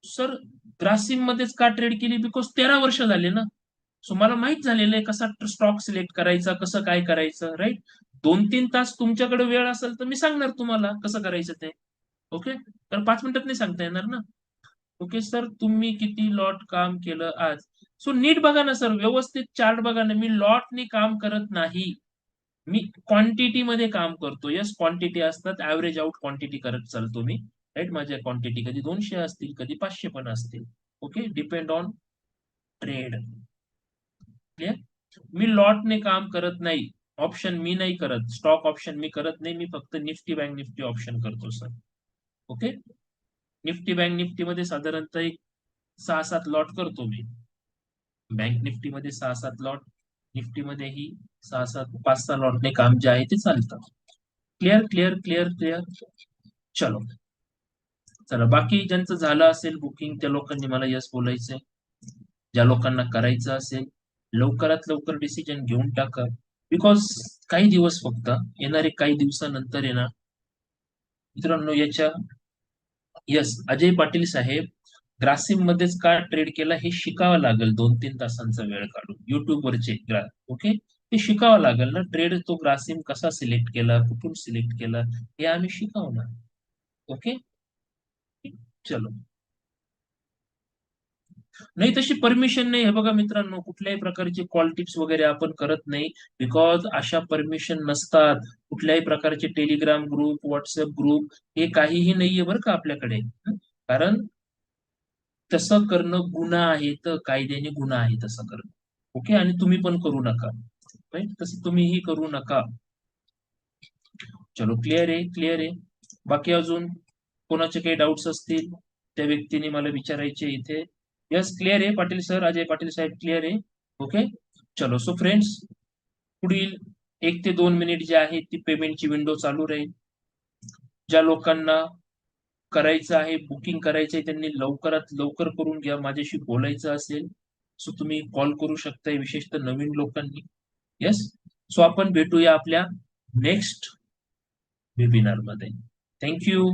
सर, ग्रासिम मध्येच का ट्रेड केली? बिकॉज 13 वर्ष झाले ना. सो मला माहित झालेलं आहे कसा स्टॉक सिलेक्ट करायचा, कसं काय करायचं, राईट. 2-3 तास तुमच्याकडे वेळ असेल तर मी सांगणार तुम्हाला कसं करायचं ते. ओके, तर 5 मिनिटात नाही सांगता येणार ना. ओके सर, तुम्ही किती लॉट काम केलं आज? सो नीट बघा ना सर, व्यवस्थित चार्ट बघा ना. मी लॉटनी काम करत नाही, मी क्वांटिटी मध्ये काम करतो. यस, क्वांटिटी असतात, ऍव्हरेज आउट क्वांटिटी करत चालतो मी. राईट, माझ्या क्वांटिटी कधी 200 असतील, कधी 500 पण असतील. Okay, depend on trade. Clear, मी लॉटने काम करत नाही. ऑप्शन मी नाही करत, स्टॉक ऑप्शन मी करत नाही. मी फक्त निफ्टी बँक निफ्टी ऑप्शन करतो sir. Okay, Nifty bank Nifty मध्ये साधारणतः एक 6-7 लॉट करतो मी. बँक निफ्टी मध्ये 6-7 लॉट, निफ्टी मध्येही 6-7 5-6 लॉटने काम जे आहे ते चालतं. Clear clear clear clear. चलो, चला, बाकी ज्यांचं झालं असेल बुकिंग त्या लोकांनी मला यस बोलायचंय. ज्या लोकांना करायचं असेल लवकरात लवकर डिसिजन घेऊन टाका. बिकॉज काही दिवस फक्त, येणारे काही दिवसानंतर आहे ना मित्रांनो याच्या. यस, अजय पाटील साहेब, ग्रासिम मध्येच का ट्रेड केला हे शिकावं लागेल. 2-3 तासांचा वेळ काढून युट्यूब वरचे ओके, ते शिकावं लागेल ना. ट्रेड तो ग्रासिम कसा सिलेक्ट केला, कुठून सिलेक्ट केला, हे आम्ही शिकवणार. ओके, चलो. नाही, तशी परमिशन नाही. हे बघा मित्रांनो, कुठल्याही प्रकारची कॉल टिप्स वगैरे आपण करत नाही. बिकॉज अशा परमिशन नसतात. कुठल्याही प्रकारचे टेलिग्राम ग्रुप, व्हॉट्सअप ग्रुप, हे काहीही नाहीये बरं का आपल्याकडे. कारण तसं करणं गुन्हा आहे, तर कायद्याने गुन्हा आहे तसं करणं. ओके, आणि तुम्ही पण करू नका. राईट, तसं तुम्हीही करू नका. चलो, क्लिअर आहे, क्लिअर आहे. बाकी अजून कोणाचे काही डाऊट्स असतील त्या व्यक्तीने मला विचारायचे इथे. यस, क्लिअर आहे पाटील सर, अजय पाटील साहेब, क्लिअर आहे. ओके, चलो. सो फ्रेंड्स, पुढील 1 ते 2 मिनिट जे आहे ती पेमेंटची विंडो चालू राहील. ज्या लोकांना करायचं आहे, बुकिंग करायचंय, त्यांनी लवकरात लवकर करून घ्या. माझ्याशी बोलायचं असेल सो तुम्ही कॉल करू शकताय, विशेषतः नवीन लोकांनी. येस, सो आपण भेटूया आपल्या नेक्स्ट वेबिनार मध्ये. थँक्यू.